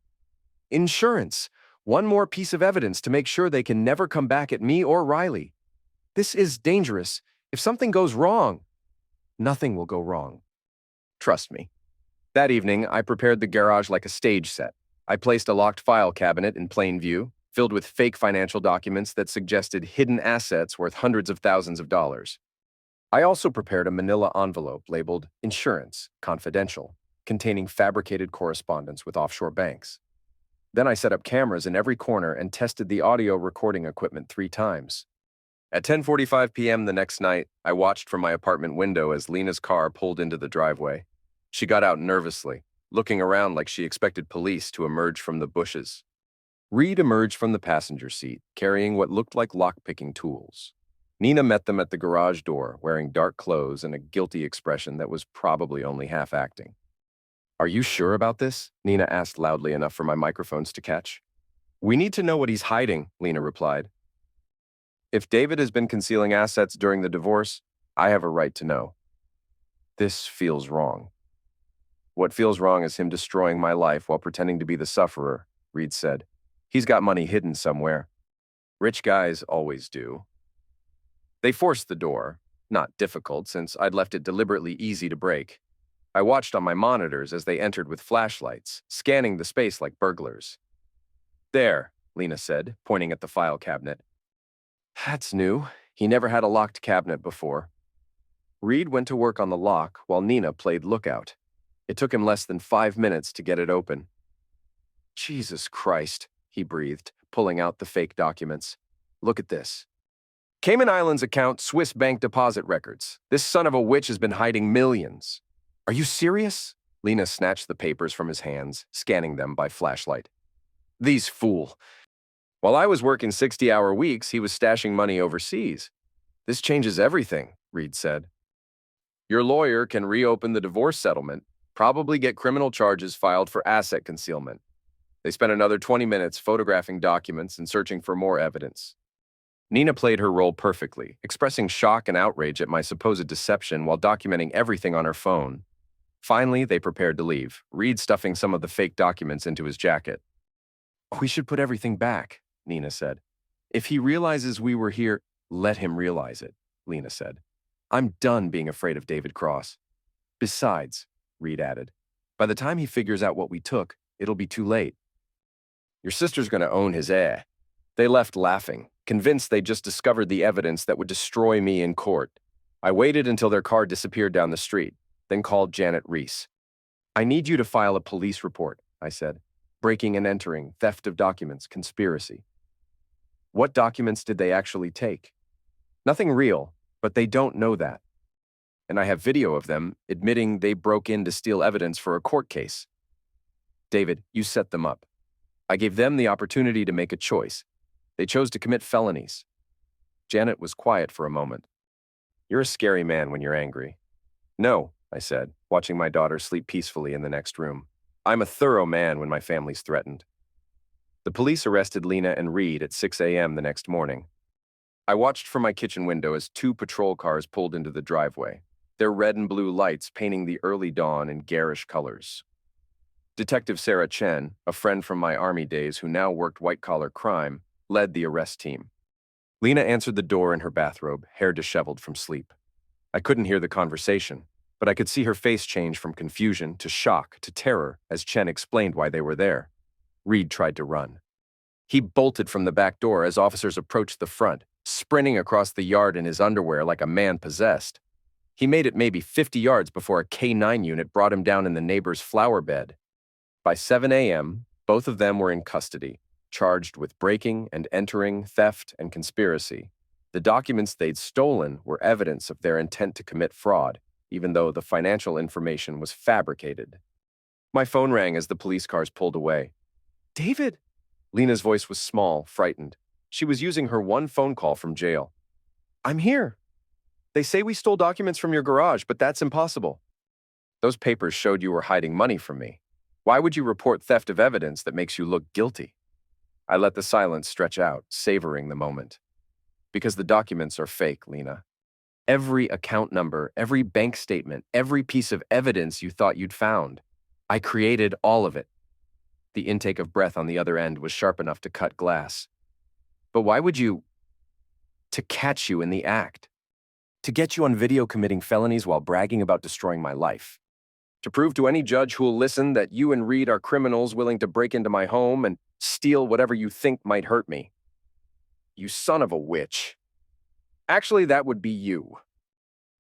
Insurance. One more piece of evidence to make sure they can never come back at me or Riley. This is dangerous. If something goes wrong, nothing will go wrong. Trust me. That evening, I prepared the garage like a stage set. I placed a locked file cabinet in plain view, filled with fake financial documents that suggested hidden assets worth hundreds of thousands of dollars. I also prepared a manila envelope labeled Insurance, Confidential, containing fabricated correspondence with offshore banks. Then I set up cameras in every corner and tested the audio recording equipment 3 times. At 10:45 p.m. the next night, I watched from my apartment window as Lena's car pulled into the driveway. She got out nervously, looking around like she expected police to emerge from the bushes. Reed emerged from the passenger seat, carrying what looked like lock-picking tools. Nina met them at the garage door, wearing dark clothes and a guilty expression that was probably only half-acting. "Are you sure about this?" Nina asked loudly enough for my microphones to catch. "We need to know what he's hiding," Lena replied. "If David has been concealing assets during the divorce, I have a right to know. This feels wrong." "What feels wrong is him destroying my life while pretending to be the sufferer," Reed said. "He's got money hidden somewhere. Rich guys always do." They forced the door, not difficult since I'd left it deliberately easy to break. I watched on my monitors as they entered with flashlights, scanning the space like burglars. "There," Lena said, pointing at the file cabinet. "That's new. He never had a locked cabinet before." Reed went to work on the lock while Nina played lookout. It took him less than 5 minutes to get it open. "Jesus Christ," he breathed, pulling out the fake documents. "Look at this. Cayman Islands account, Swiss bank deposit records. This son of a witch has been hiding millions." "Are you serious?" Lena snatched the papers from his hands, scanning them by flashlight. "These fool. While I was working 60-hour weeks, he was stashing money overseas. This changes everything," Reed said. "Your lawyer can reopen the divorce settlement, probably get criminal charges filed for asset concealment." They spent another 20 minutes photographing documents and searching for more evidence. Nina played her role perfectly, expressing shock and outrage at my supposed deception while documenting everything on her phone. Finally, they prepared to leave, Reed stuffing some of the fake documents into his jacket. "We should put everything back," Nina said. "If he realizes we were here, let him realize it," Lena said. "I'm done being afraid of David Cross. Besides," Reed added, "by the time he figures out what we took, it'll be too late. Your sister's going to own his heir." They left laughing, convinced they'd just discovered the evidence that would destroy me in court. I waited until their car disappeared down the street, then called Janet Reese. "I need you to file a police report," I said. "Breaking and entering, theft of documents, conspiracy." "What documents did they actually take?" "Nothing real, but they don't know that. And I have video of them admitting they broke in to steal evidence for a court case." "David, you set them up. I gave them the opportunity to make a choice. They chose to commit felonies." Janet was quiet for a moment. "You're a scary man when you're angry." "No," I said, watching my daughter sleep peacefully in the next room. "I'm a thorough man when my family's threatened." The police arrested Lena and Reed at 6 a.m. the next morning. I watched from my kitchen window as 2 patrol cars pulled into the driveway, their red and blue lights painting the early dawn in garish colors. Detective Sarah Chen, a friend from my Army days who now worked white-collar crime, led the arrest team. Lena answered the door in her bathrobe, hair disheveled from sleep. I couldn't hear the conversation, but I could see her face change from confusion to shock to terror as Chen explained why they were there. Reed tried to run. He bolted from the back door as officers approached the front, sprinting across the yard in his underwear like a man possessed. He made it maybe 50 yards before a K-9 unit brought him down in the neighbor's flower bed. By 7 a.m., both of them were in custody, charged with breaking and entering, theft, and conspiracy. The documents they'd stolen were evidence of their intent to commit fraud, even though the financial information was fabricated. My phone rang as the police cars pulled away. "David!" Lena's voice was small, frightened. She was using her one phone call from jail. "I'm here. They say we stole documents from your garage, but that's impossible." Those papers showed you were hiding money from me. Why would you report theft of evidence that makes you look guilty? I let the silence stretch out, savoring the moment. Because the documents are fake, Lena. Every account number, every bank statement, every piece of evidence you thought you'd found. I created all of it. The intake of breath on the other end was sharp enough to cut glass. But why would you? To catch you in the act. To get you on video committing felonies while bragging about destroying my life. To prove to any judge who'll listen that you and Reed are criminals willing to break into my home and steal whatever you think might hurt me. You son of a witch. Actually, that would be you.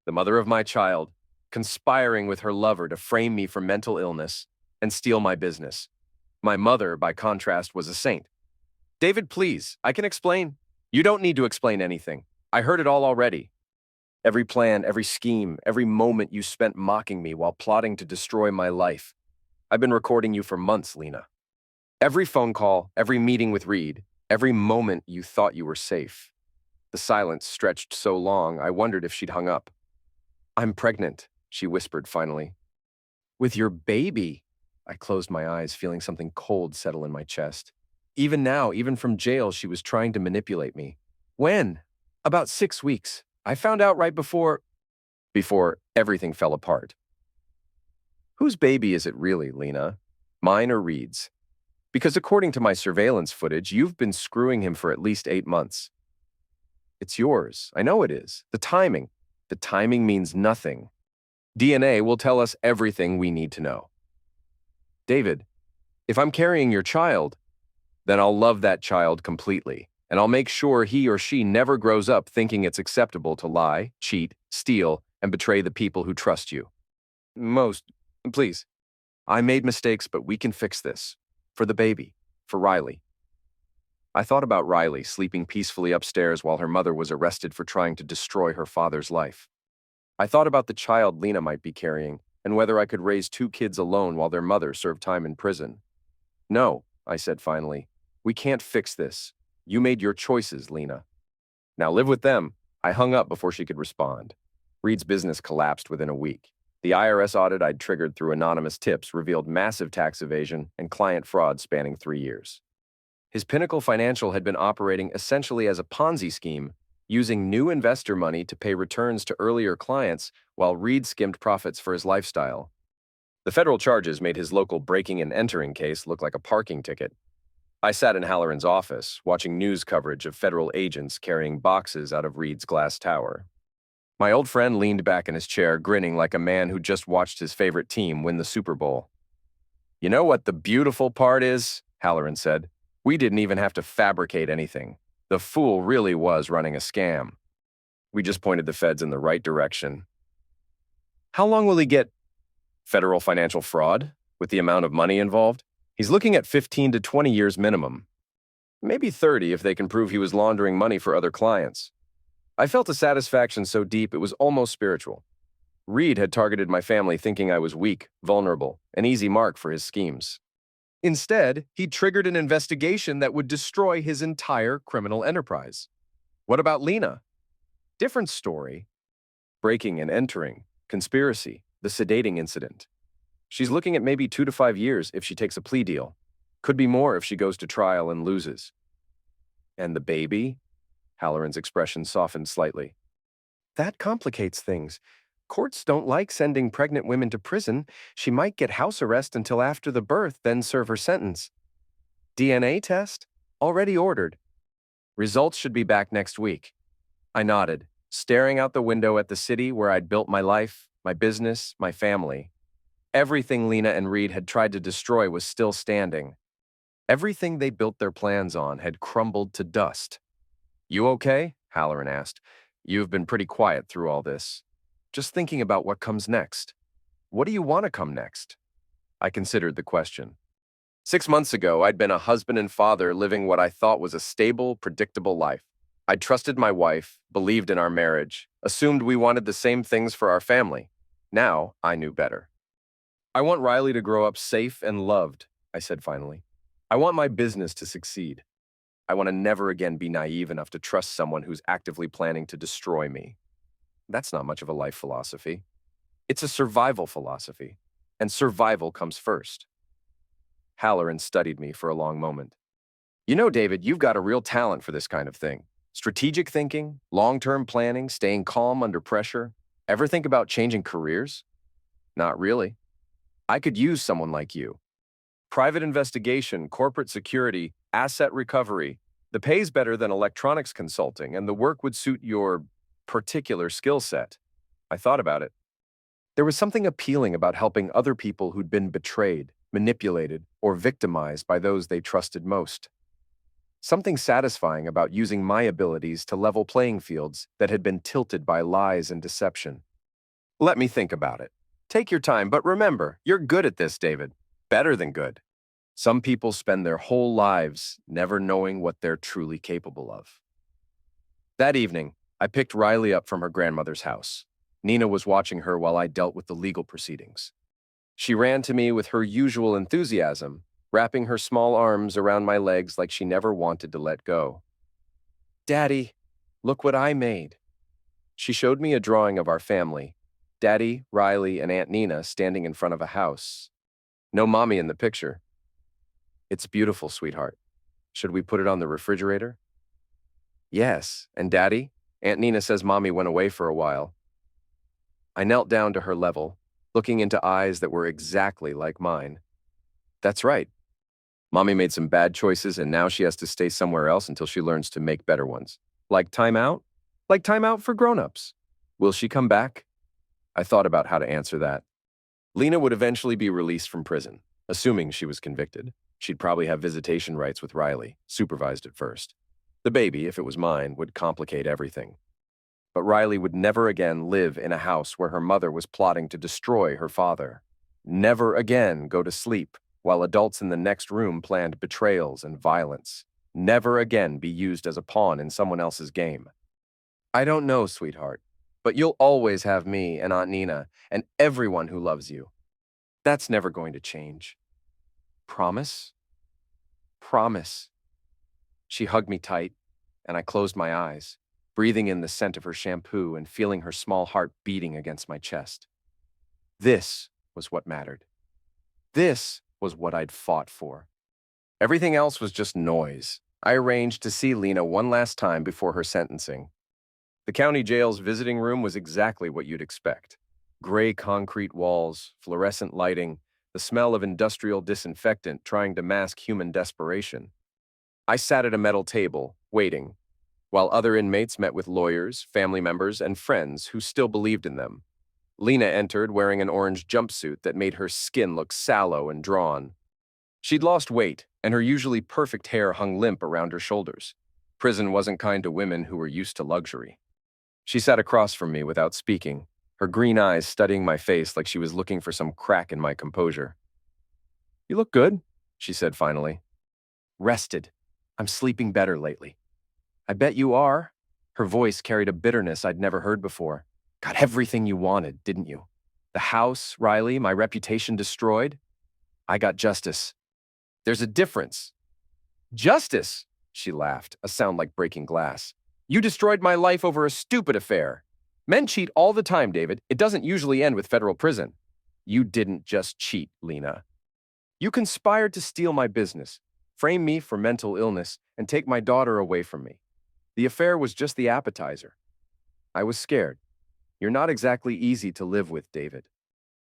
The mother of my child, conspiring with her lover to frame me for mental illness and steal my business. My mother, by contrast, was a saint. David, please, I can explain. You don't need to explain anything. I heard it all already. Every plan, every scheme, every moment you spent mocking me while plotting to destroy my life. I've been recording you for months, Lena. Every phone call, every meeting with Reed, every moment you thought you were safe. The silence stretched so long, I wondered if she'd hung up. I'm pregnant, she whispered finally. With your baby. I closed my eyes, feeling something cold settle in my chest. Even now, even from jail, she was trying to manipulate me. When? About 6 weeks. I found out right before everything fell apart. Whose baby is it really, Lena? Mine or Reed's? Because according to my surveillance footage, you've been screwing him for at least 8 months. It's yours. I know it is. The timing means nothing. DNA will tell us everything we need to know. David, if I'm carrying your child, then I'll love that child completely, and I'll make sure he or she never grows up thinking it's acceptable to lie, cheat, steal, and betray the people who trust you. Please. I made mistakes, but we can fix this. For the baby. For Riley. I thought about Riley sleeping peacefully upstairs while her mother was arrested for trying to destroy her father's life. I thought about the child Lena might be carrying, and whether I could raise 2 kids alone while their mother served time in prison. No, I said finally. We can't fix this. You made your choices, Lena. Now live with them. I hung up before she could respond. Reed's business collapsed within a week. The IRS audit I'd triggered through anonymous tips revealed massive tax evasion and client fraud spanning 3 years. His Pinnacle Financial had been operating essentially as a Ponzi scheme, using new investor money to pay returns to earlier clients while Reed skimmed profits for his lifestyle. The federal charges made his local breaking and entering case look like a parking ticket. I sat in Halloran's office, watching news coverage of federal agents carrying boxes out of Reed's glass tower. My old friend leaned back in his chair, grinning like a man who just watched his favorite team win the Super Bowl. You know what the beautiful part is? Halloran said. We didn't even have to fabricate anything. The fool really was running a scam. We just pointed the feds in the right direction. How long will he get federal financial fraud with the amount of money involved? He's looking at 15 to 20 years minimum. Maybe 30 if they can prove he was laundering money for other clients. I felt a satisfaction so deep it was almost spiritual. Reed had targeted my family thinking I was weak, vulnerable, an easy mark for his schemes. Instead, he triggered an investigation that would destroy his entire criminal enterprise. What about Lena? Different story. Breaking and entering, conspiracy, the sedating incident. She's looking at maybe 2 to 5 years if she takes a plea deal. Could be more if she goes to trial and loses. And the baby? Halloran's expression softened slightly. That complicates things. Courts don't like sending pregnant women to prison. She might get house arrest until after the birth, then serve her sentence. DNA test? Already ordered. Results should be back next week. I nodded, staring out the window at the city where I'd built my life, my business, my family. Everything Lena and Reed had tried to destroy was still standing. Everything they built their plans on had crumbled to dust. You okay? Halloran asked. You've been pretty quiet through all this. Just thinking about what comes next. What do you want to come next? I considered the question. 6 months ago, I'd been a husband and father living what I thought was a stable, predictable life. I trusted my wife, believed in our marriage, assumed we wanted the same things for our family. Now, I knew better. I want Riley to grow up safe and loved, I said finally. I want my business to succeed. I want to never again be naive enough to trust someone who's actively planning to destroy me. That's not much of a life philosophy. It's a survival philosophy, and survival comes first. Halloran studied me for a long moment. You know, David, you've got a real talent for this kind of thing. Strategic thinking, long-term planning, staying calm under pressure. Ever think about changing careers? Not really. I could use someone like you. Private investigation, corporate security, asset recovery. The pay's better than electronics consulting, and the work would suit your particular skill set. I thought about it. There was something appealing about helping other people who'd been betrayed, manipulated, or victimized by those they trusted most. Something satisfying about using my abilities to level playing fields that had been tilted by lies and deception. Let me think about it. Take your time, but remember, you're good at this, David. Better than good. Some people spend their whole lives never knowing what they're truly capable of. That evening, I picked Riley up from her grandmother's house. Nina was watching her while I dealt with the legal proceedings. She ran to me with her usual enthusiasm, wrapping her small arms around my legs like she never wanted to let go. "Daddy, look what I made." She showed me a drawing of our family, Daddy, Riley, and Aunt Nina standing in front of a house. No mommy in the picture. "It's beautiful, sweetheart. Should we put it on the refrigerator?" "Yes, and Daddy? Aunt Nina says Mommy went away for a while." I knelt down to her level, looking into eyes that were exactly like mine. "That's right. Mommy made some bad choices, and now she has to stay somewhere else until she learns to make better ones. Like time out? Like time out for grown-ups. Will she come back?" I thought about how to answer that. Lena would eventually be released from prison, assuming she was convicted. She'd probably have visitation rights with Riley, supervised at first. The baby, if it was mine, would complicate everything. But Riley would never again live in a house where her mother was plotting to destroy her father. Never again go to sleep while adults in the next room planned betrayals and violence. Never again be used as a pawn in someone else's game. I don't know, sweetheart, but you'll always have me and Aunt Nina and everyone who loves you. That's never going to change. Promise? Promise. She hugged me tight, and I closed my eyes, breathing in the scent of her shampoo and feeling her small heart beating against my chest. This was what mattered. This was what I'd fought for. Everything else was just noise. I arranged to see Lena one last time before her sentencing. The county jail's visiting room was exactly what you'd expect. Gray concrete walls, fluorescent lighting, the smell of industrial disinfectant trying to mask human desperation. I sat at a metal table, waiting, while other inmates met with lawyers, family members, and friends who still believed in them. Lena entered wearing an orange jumpsuit that made her skin look sallow and drawn. She'd lost weight, and her usually perfect hair hung limp around her shoulders. Prison wasn't kind to women who were used to luxury. She sat across from me without speaking, her green eyes studying my face like she was looking for some crack in my composure. "You look good," she said finally. "Rested. I'm sleeping better lately." "I bet you are." Her voice carried a bitterness I'd never heard before. "Got everything you wanted, didn't you? The house, Riley, my reputation destroyed. I got justice. There's a difference." "Justice?" She laughed, a sound like breaking glass. "You destroyed my life over a stupid affair. Men cheat all the time, David. It doesn't usually end with federal prison." "You didn't just cheat, Lena. You conspired to steal my business, frame me for mental illness, and take my daughter away from me. The affair was just the appetizer. I was scared. You're not exactly easy to live with, David.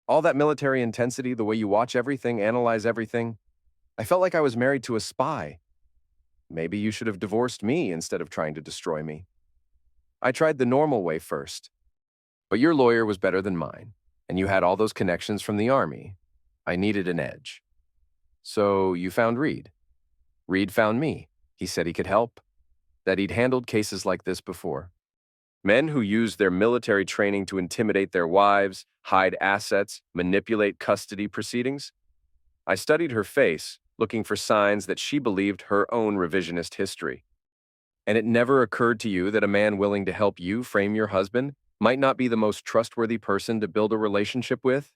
All that military intensity, the way you watch everything, analyze everything. I felt like I was married to a spy. Maybe you should have divorced me instead of trying to destroy me. I tried the normal way first. But your lawyer was better than mine, and you had all those connections from the army. I needed an edge. So you found Reed. Reed found me. He said he could help, that he'd handled cases like this before. Men who used their military training to intimidate their wives, hide assets, manipulate custody proceedings. I studied her face, looking for signs that she believed her own revisionist history. And it never occurred to you that a man willing to help you frame your husband might not be the most trustworthy person to build a relationship with?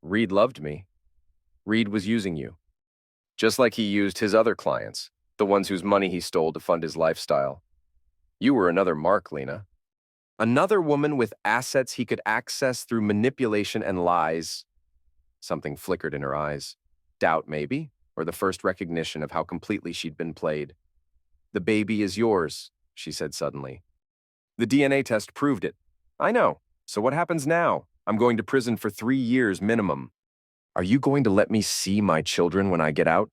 Reed loved me. Reed was using you. Just like he used his other clients, the ones whose money he stole to fund his lifestyle. You were another mark, Lena. Another woman with assets he could access through manipulation and lies. Something flickered in her eyes. Doubt, maybe, or the first recognition of how completely she'd been played. "The baby is yours," she said suddenly. "The DNA test proved it." "I know. So what happens now? I'm going to prison for 3 years minimum." "Are you going to let me see my children when I get out?"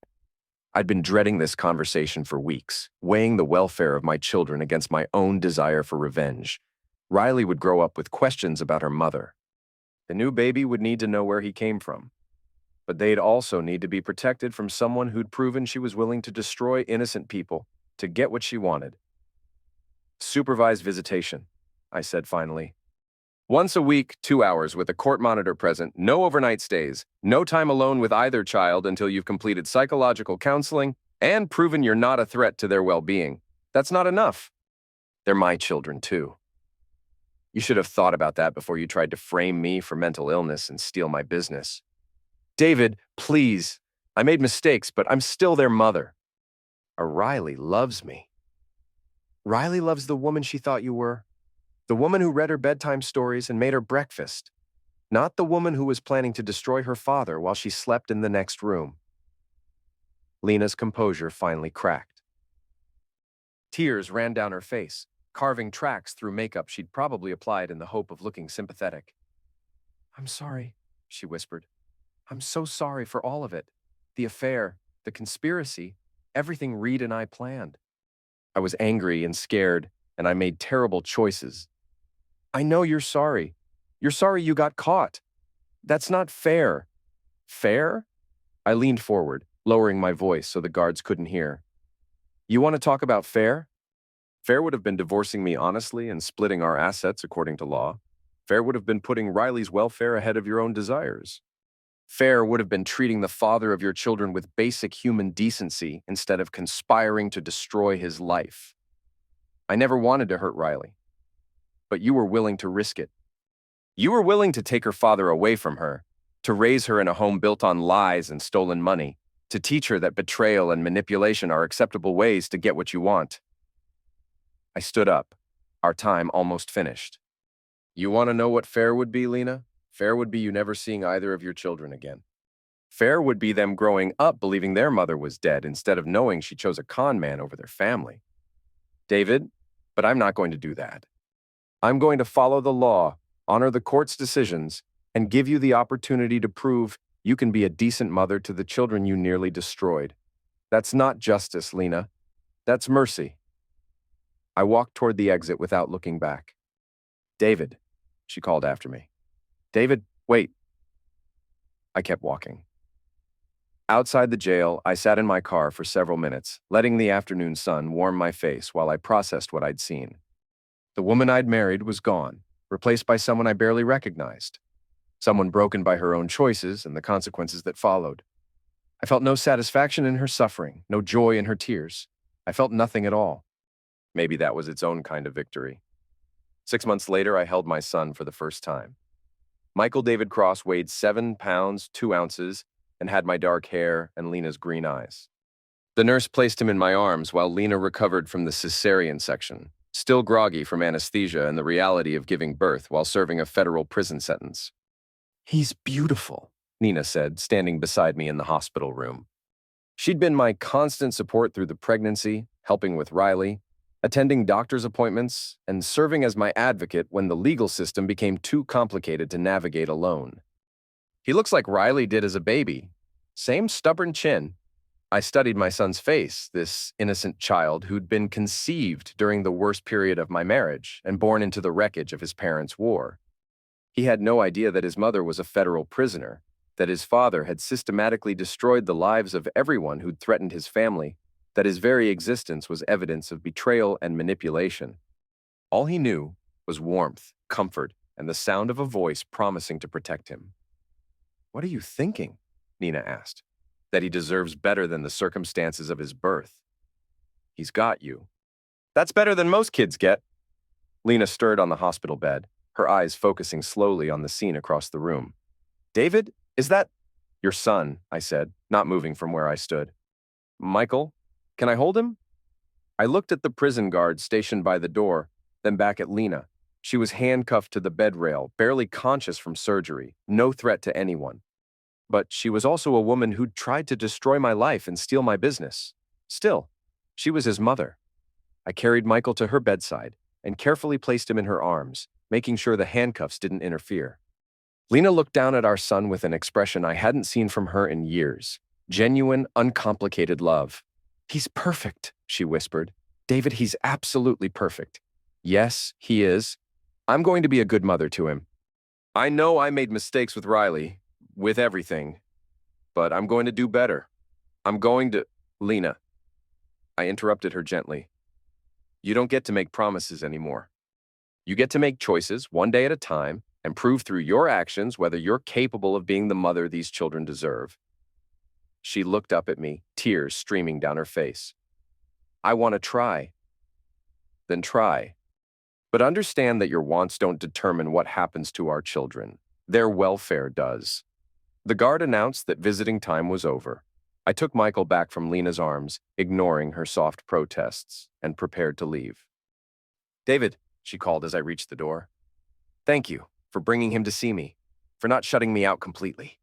I'd been dreading this conversation for weeks, weighing the welfare of my children against my own desire for revenge. Riley would grow up with questions about her mother. The new baby would need to know where he came from. But they'd also need to be protected from someone who'd proven she was willing to destroy innocent people to get what she wanted. "Supervised visitation," I said finally. "Once a week, 2 hours with a court monitor present, no overnight stays, no time alone with either child until you've completed psychological counseling and proven you're not a threat to their well-being. That's not enough. They're my children, too. You should have thought about that before you tried to frame me for mental illness and steal my business." "David, please. I made mistakes, but I'm still their mother." "Riley loves me." "Riley loves the woman she thought you were. The woman who read her bedtime stories and made her breakfast. Not the woman who was planning to destroy her father while she slept in the next room." Lena's composure finally cracked. Tears ran down her face, carving tracks through makeup she'd probably applied in the hope of looking sympathetic. "I'm sorry," she whispered. "I'm so sorry for all of it. The affair, the conspiracy, everything Reed and I planned. I was angry and scared, and I made terrible choices. I know you're sorry. You're sorry you got caught. That's not fair." "Fair?" I leaned forward, lowering my voice so the guards couldn't hear. "You want to talk about fair? Fair would have been divorcing me honestly and splitting our assets according to law. Fair would have been putting Riley's welfare ahead of your own desires. Fair would have been treating the father of your children with basic human decency instead of conspiring to destroy his life. I never wanted to hurt Riley, but you were willing to risk it. You were willing to take her father away from her, to raise her in a home built on lies and stolen money, to teach her that betrayal and manipulation are acceptable ways to get what you want." I stood up, our time almost finished. "You want to know what fair would be, Lena? Fair would be you never seeing either of your children again. Fair would be them growing up believing their mother was dead instead of knowing she chose a con man over their family. David, but I'm not going to do that. I'm going to follow the law, honor the court's decisions, and give you the opportunity to prove you can be a decent mother to the children you nearly destroyed. That's not justice, Lena. That's mercy." I walked toward the exit without looking back. "David," she called after me. "David, wait." I kept walking. Outside the jail, I sat in my car for several minutes, letting the afternoon sun warm my face while I processed what I'd seen. The woman I'd married was gone, replaced by someone I barely recognized. Someone broken by her own choices and the consequences that followed. I felt no satisfaction in her suffering, no joy in her tears. I felt nothing at all. Maybe that was its own kind of victory. 6 months later, I held my son for the first time. Michael David Cross weighed 7 pounds, 2 ounces, and had my dark hair and Lena's green eyes. The nurse placed him in my arms while Lena recovered from the cesarean section, still groggy from anesthesia and the reality of giving birth while serving a federal prison sentence. "He's beautiful," Nina said, standing beside me in the hospital room. She'd been my constant support through the pregnancy, helping with Riley, attending doctor's appointments, and serving as my advocate when the legal system became too complicated to navigate alone. "He looks like Riley did as a baby. Same stubborn chin." I studied my son's face, this innocent child who'd been conceived during the worst period of my marriage and born into the wreckage of his parents' war. He had no idea that his mother was a federal prisoner, that his father had systematically destroyed the lives of everyone who'd threatened his family, that his very existence was evidence of betrayal and manipulation. All he knew was warmth, comfort, and the sound of a voice promising to protect him. "What are you thinking?" Nina asked. "That he deserves better than the circumstances of his birth. He's got you. That's better than most kids get." Lena stirred on the hospital bed, her eyes focusing slowly on the scene across the room. "David, is that—" "Your son," I said, not moving from where I stood. "Michael, can I hold him?" I looked at the prison guard stationed by the door, then back at Lena. She was handcuffed to the bed rail, barely conscious from surgery, no threat to anyone. But she was also a woman who'd tried to destroy my life and steal my business. Still, she was his mother. I carried Michael to her bedside and carefully placed him in her arms, making sure the handcuffs didn't interfere. Lena looked down at our son with an expression I hadn't seen from her in years. Genuine, uncomplicated love. "He's perfect," she whispered. "David, he's absolutely perfect." "Yes, he is. I'm going to be a good mother to him. I know I made mistakes with Riley, with everything, but I'm going to do better. I'm going to—" "Lena," I interrupted her gently. "You don't get to make promises anymore. You get to make choices one day at a time and prove through your actions whether you're capable of being the mother these children deserve." She looked up at me, tears streaming down her face. "I want to try." "Then try. But understand that your wants don't determine what happens to our children. Their welfare does." The guard announced that visiting time was over. I took Michael back from Lena's arms, ignoring her soft protests, and prepared to leave. "David," she called as I reached the door. "Thank you for bringing him to see me, for not shutting me out completely."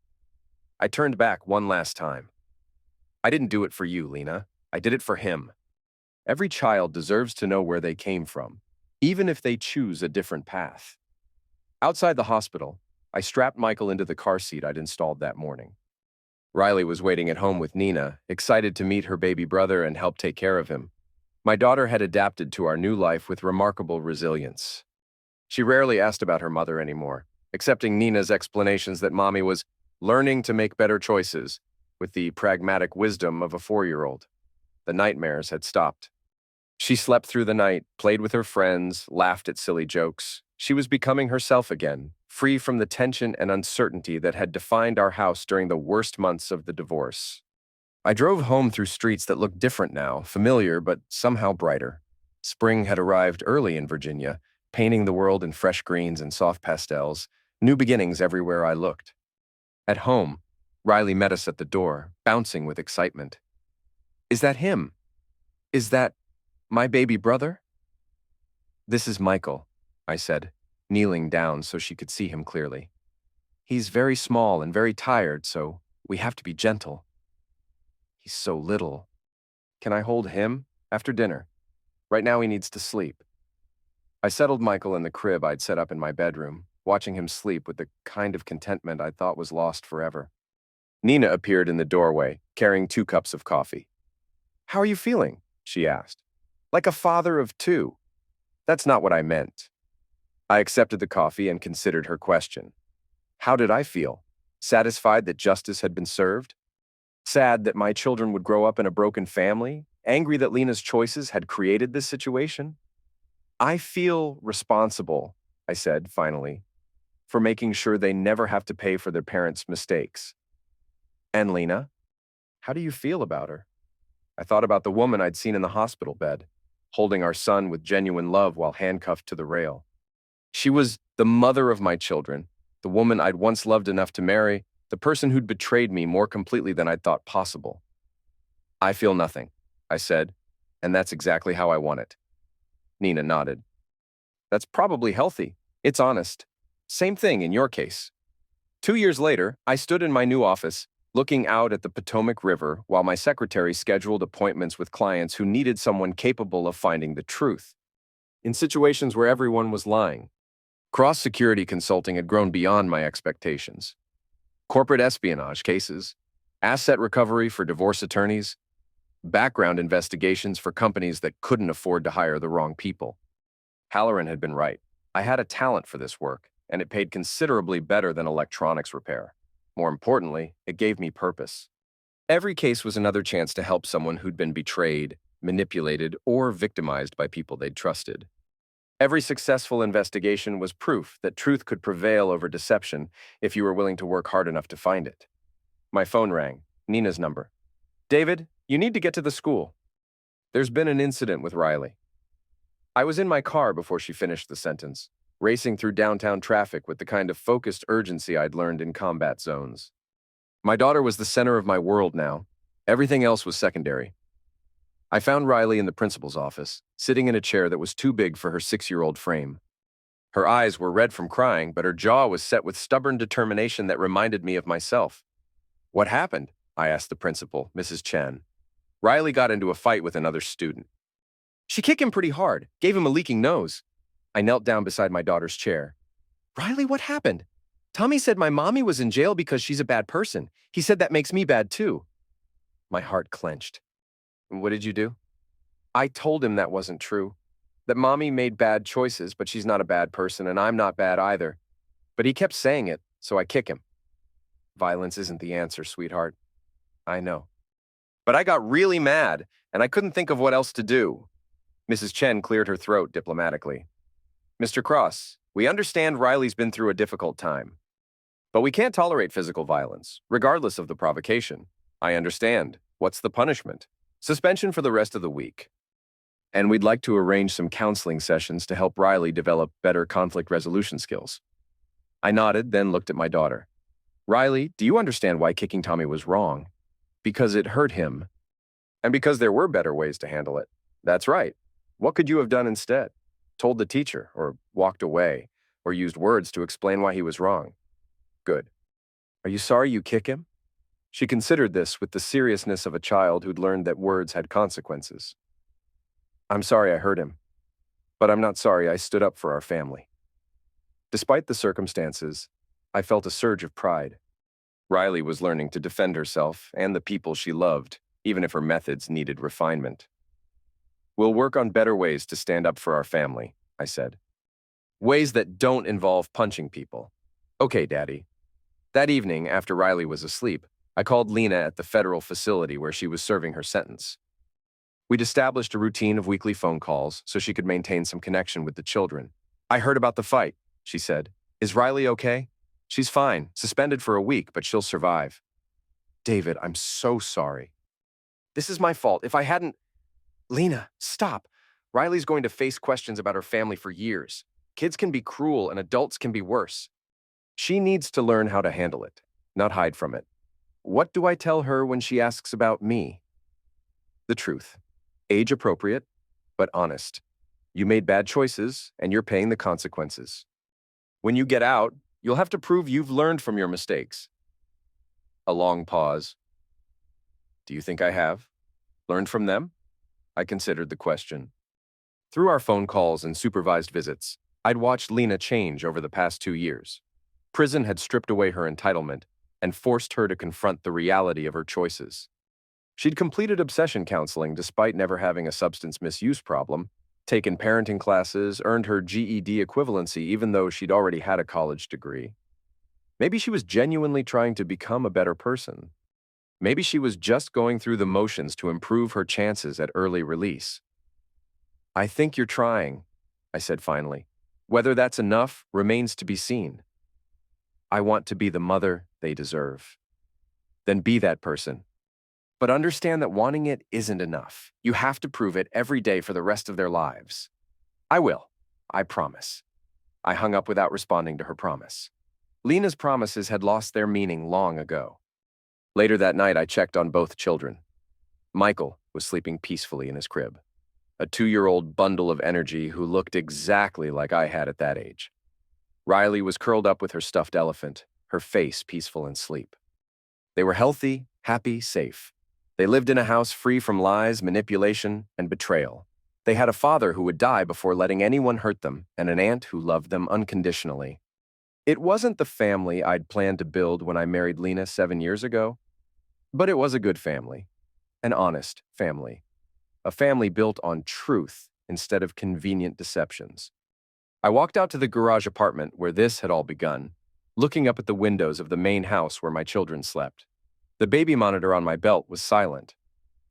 I turned back one last time. "I didn't do it for you, Lena. I did it for him. Every child deserves to know where they came from, even if they choose a different path." Outside the hospital, I strapped Michael into the car seat I'd installed that morning. Riley was waiting at home with Nina, excited to meet her baby brother and help take care of him. My daughter had adapted to our new life with remarkable resilience. She rarely asked about her mother anymore, accepting Nina's explanations that Mommy was learning to make better choices with the pragmatic wisdom of a 4-year-old. The nightmares had stopped. She slept through the night, played with her friends, laughed at silly jokes. She was becoming herself again, free from the tension and uncertainty that had defined our house during the worst months of the divorce. I drove home through streets that looked different now, familiar but somehow brighter. Spring had arrived early in Virginia, painting the world in fresh greens and soft pastels, new beginnings everywhere I looked. At home, Riley met us at the door, bouncing with excitement. "Is that him? Is that my baby brother?" "This is Michael," I said, kneeling down so she could see him clearly. "He's very small and very tired, so we have to be gentle." "He's so little. Can I hold him after dinner? Right now he needs to sleep." I settled Michael in the crib I'd set up in my bedroom, watching him sleep with the kind of contentment I thought was lost forever. Nina appeared in the doorway, carrying 2 cups of coffee. "How are you feeling?" she asked. "Like a father of 2. "That's not what I meant." I accepted the coffee and considered her question. How did I feel? Satisfied that justice had been served? Sad that my children would grow up in a broken family? Angry that Lena's choices had created this situation? "I feel responsible," I said, finally, "for making sure they never have to pay for their parents' mistakes." "And Lena? How do you feel about her?" I thought about the woman I'd seen in the hospital bed, holding our son with genuine love while handcuffed to the rail. She was the mother of my children, the woman I'd once loved enough to marry, the person who'd betrayed me more completely than I'd thought possible. "I feel nothing," I said, "and that's exactly how I want it." Nina nodded. "That's probably healthy. It's honest. Same thing in your case." 2 years later, I stood in my new office, looking out at the Potomac River while my secretary scheduled appointments with clients who needed someone capable of finding the truth. In situations where everyone was lying, cross-security consulting had grown beyond my expectations. Corporate espionage cases, asset recovery for divorce attorneys, background investigations for companies that couldn't afford to hire the wrong people. Halloran had been right. I had a talent for this work, and it paid considerably better than electronics repair. More importantly, it gave me purpose. Every case was another chance to help someone who'd been betrayed, manipulated, or victimized by people they'd trusted. Every successful investigation was proof that truth could prevail over deception if you were willing to work hard enough to find it. My phone rang, Nina's number. "David, you need to get to the school. There's been an incident with Riley." I was in my car before she finished the sentence, racing through downtown traffic with the kind of focused urgency I'd learned in combat zones. My daughter was the center of my world now. Everything else was secondary. I found Riley in the principal's office, sitting in a chair that was too big for her 6-year-old frame. Her eyes were red from crying, but her jaw was set with stubborn determination that reminded me of myself. What happened? I asked the principal, Mrs. Chen. Riley got into a fight with another student. She kicked him pretty hard, gave him a leaking nose. I knelt down beside my daughter's chair. Riley, what happened? Tommy said my mommy was in jail because she's a bad person. He said that makes me bad too. My heart clenched. What did you do? I told him that wasn't true. That mommy made bad choices, but she's not a bad person, and I'm not bad either. But he kept saying it, so I kick him. Violence isn't the answer, sweetheart. I know. But I got really mad, and I couldn't think of what else to do. Mrs. Chen cleared her throat diplomatically. Mr. Cross, we understand Riley's been through a difficult time. But we can't tolerate physical violence, regardless of the provocation. I understand. What's the punishment? Suspension for the rest of the week. And we'd like to arrange some counseling sessions to help Riley develop better conflict resolution skills. I nodded, then looked at my daughter. Riley, do you understand why kicking Tommy was wrong? Because it hurt him. And because there were better ways to handle it. That's right. What could you have done instead? Told the teacher, or walked away, or used words to explain why he was wrong. Good. Are you sorry you kick him? She considered this with the seriousness of a child who'd learned that words had consequences. I'm sorry I hurt him, but I'm not sorry I stood up for our family. Despite the circumstances, I felt a surge of pride. Riley was learning to defend herself and the people she loved, even if her methods needed refinement. We'll work on better ways to stand up for our family, I said. Ways that don't involve punching people. Okay, Daddy. That evening, after Riley was asleep, I called Lena at the federal facility where she was serving her sentence. We'd established a routine of weekly phone calls so she could maintain some connection with the children. I heard about the fight, she said. Is Riley okay? She's fine, suspended for a week, but she'll survive. David, I'm so sorry. This is my fault. If I hadn't... Lena, stop. Riley's going to face questions about her family for years. Kids can be cruel and adults can be worse. She needs to learn how to handle it, not hide from it. What do I tell her when she asks about me? The truth. Age appropriate, but honest. You made bad choices, and you're paying the consequences. When you get out, you'll have to prove you've learned from your mistakes. A long pause. Do you think I have? Learned from them? I considered the question. Through our phone calls and supervised visits, I'd watched Lena change over the past 2 years. Prison had stripped away her entitlement and forced her to confront the reality of her choices. She'd completed obsession counseling despite never having a substance misuse problem, taken parenting classes, earned her GED equivalency even though she'd already had a college degree. Maybe she was genuinely trying to become a better person. Maybe she was just going through the motions to improve her chances at early release. I think you're trying, I said finally. Whether that's enough remains to be seen. I want to be the mother they deserve. Then be that person. But understand that wanting it isn't enough. You have to prove it every day for the rest of their lives. I will. I promise. I hung up without responding to her promise. Lena's promises had lost their meaning long ago. Later that night, I checked on both children. Michael was sleeping peacefully in his crib, a 2-year-old bundle of energy who looked exactly like I had at that age. Riley was curled up with her stuffed elephant, her face peaceful in sleep. They were healthy, happy, safe. They lived in a house free from lies, manipulation, and betrayal. They had a father who would die before letting anyone hurt them, and an aunt who loved them unconditionally. It wasn't the family I'd planned to build when I married Lena 7 years ago, but it was a good family, an honest family, a family built on truth instead of convenient deceptions. I walked out to the garage apartment where this had all begun, looking up at the windows of the main house where my children slept. The baby monitor on my belt was silent.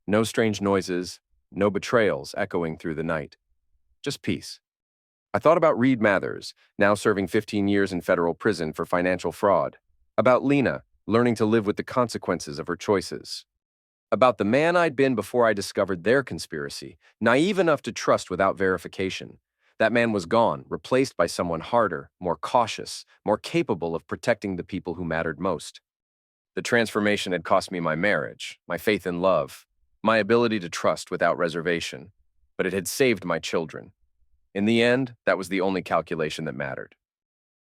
No strange noises, no betrayals echoing through the night. Just peace. I thought about Reed Mathers, now serving 15 years in federal prison for financial fraud. About Lena, learning to live with the consequences of her choices. About the man I'd been before I discovered their conspiracy, naive enough to trust without verification. That man was gone, replaced by someone harder, more cautious, more capable of protecting the people who mattered most. The transformation had cost me my marriage, my faith in love, my ability to trust without reservation, but it had saved my children. In the end, that was the only calculation that mattered.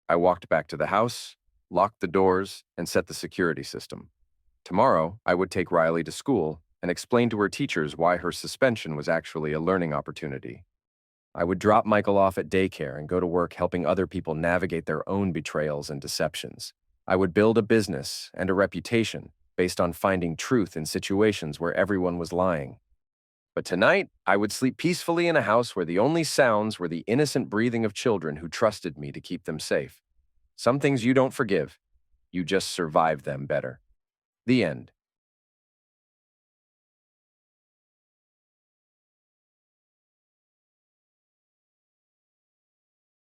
I walked back to the house, locked the doors, and set the security system. Tomorrow, I would take Riley to school and explain to her teachers why her suspension was actually a learning opportunity. I would drop Michael off at daycare and go to work helping other people navigate their own betrayals and deceptions. I would build a business and a reputation based on finding truth in situations where everyone was lying. But tonight, I would sleep peacefully in a house where the only sounds were the innocent breathing of children who trusted me to keep them safe. Some things you don't forgive, you just survive them better. The end.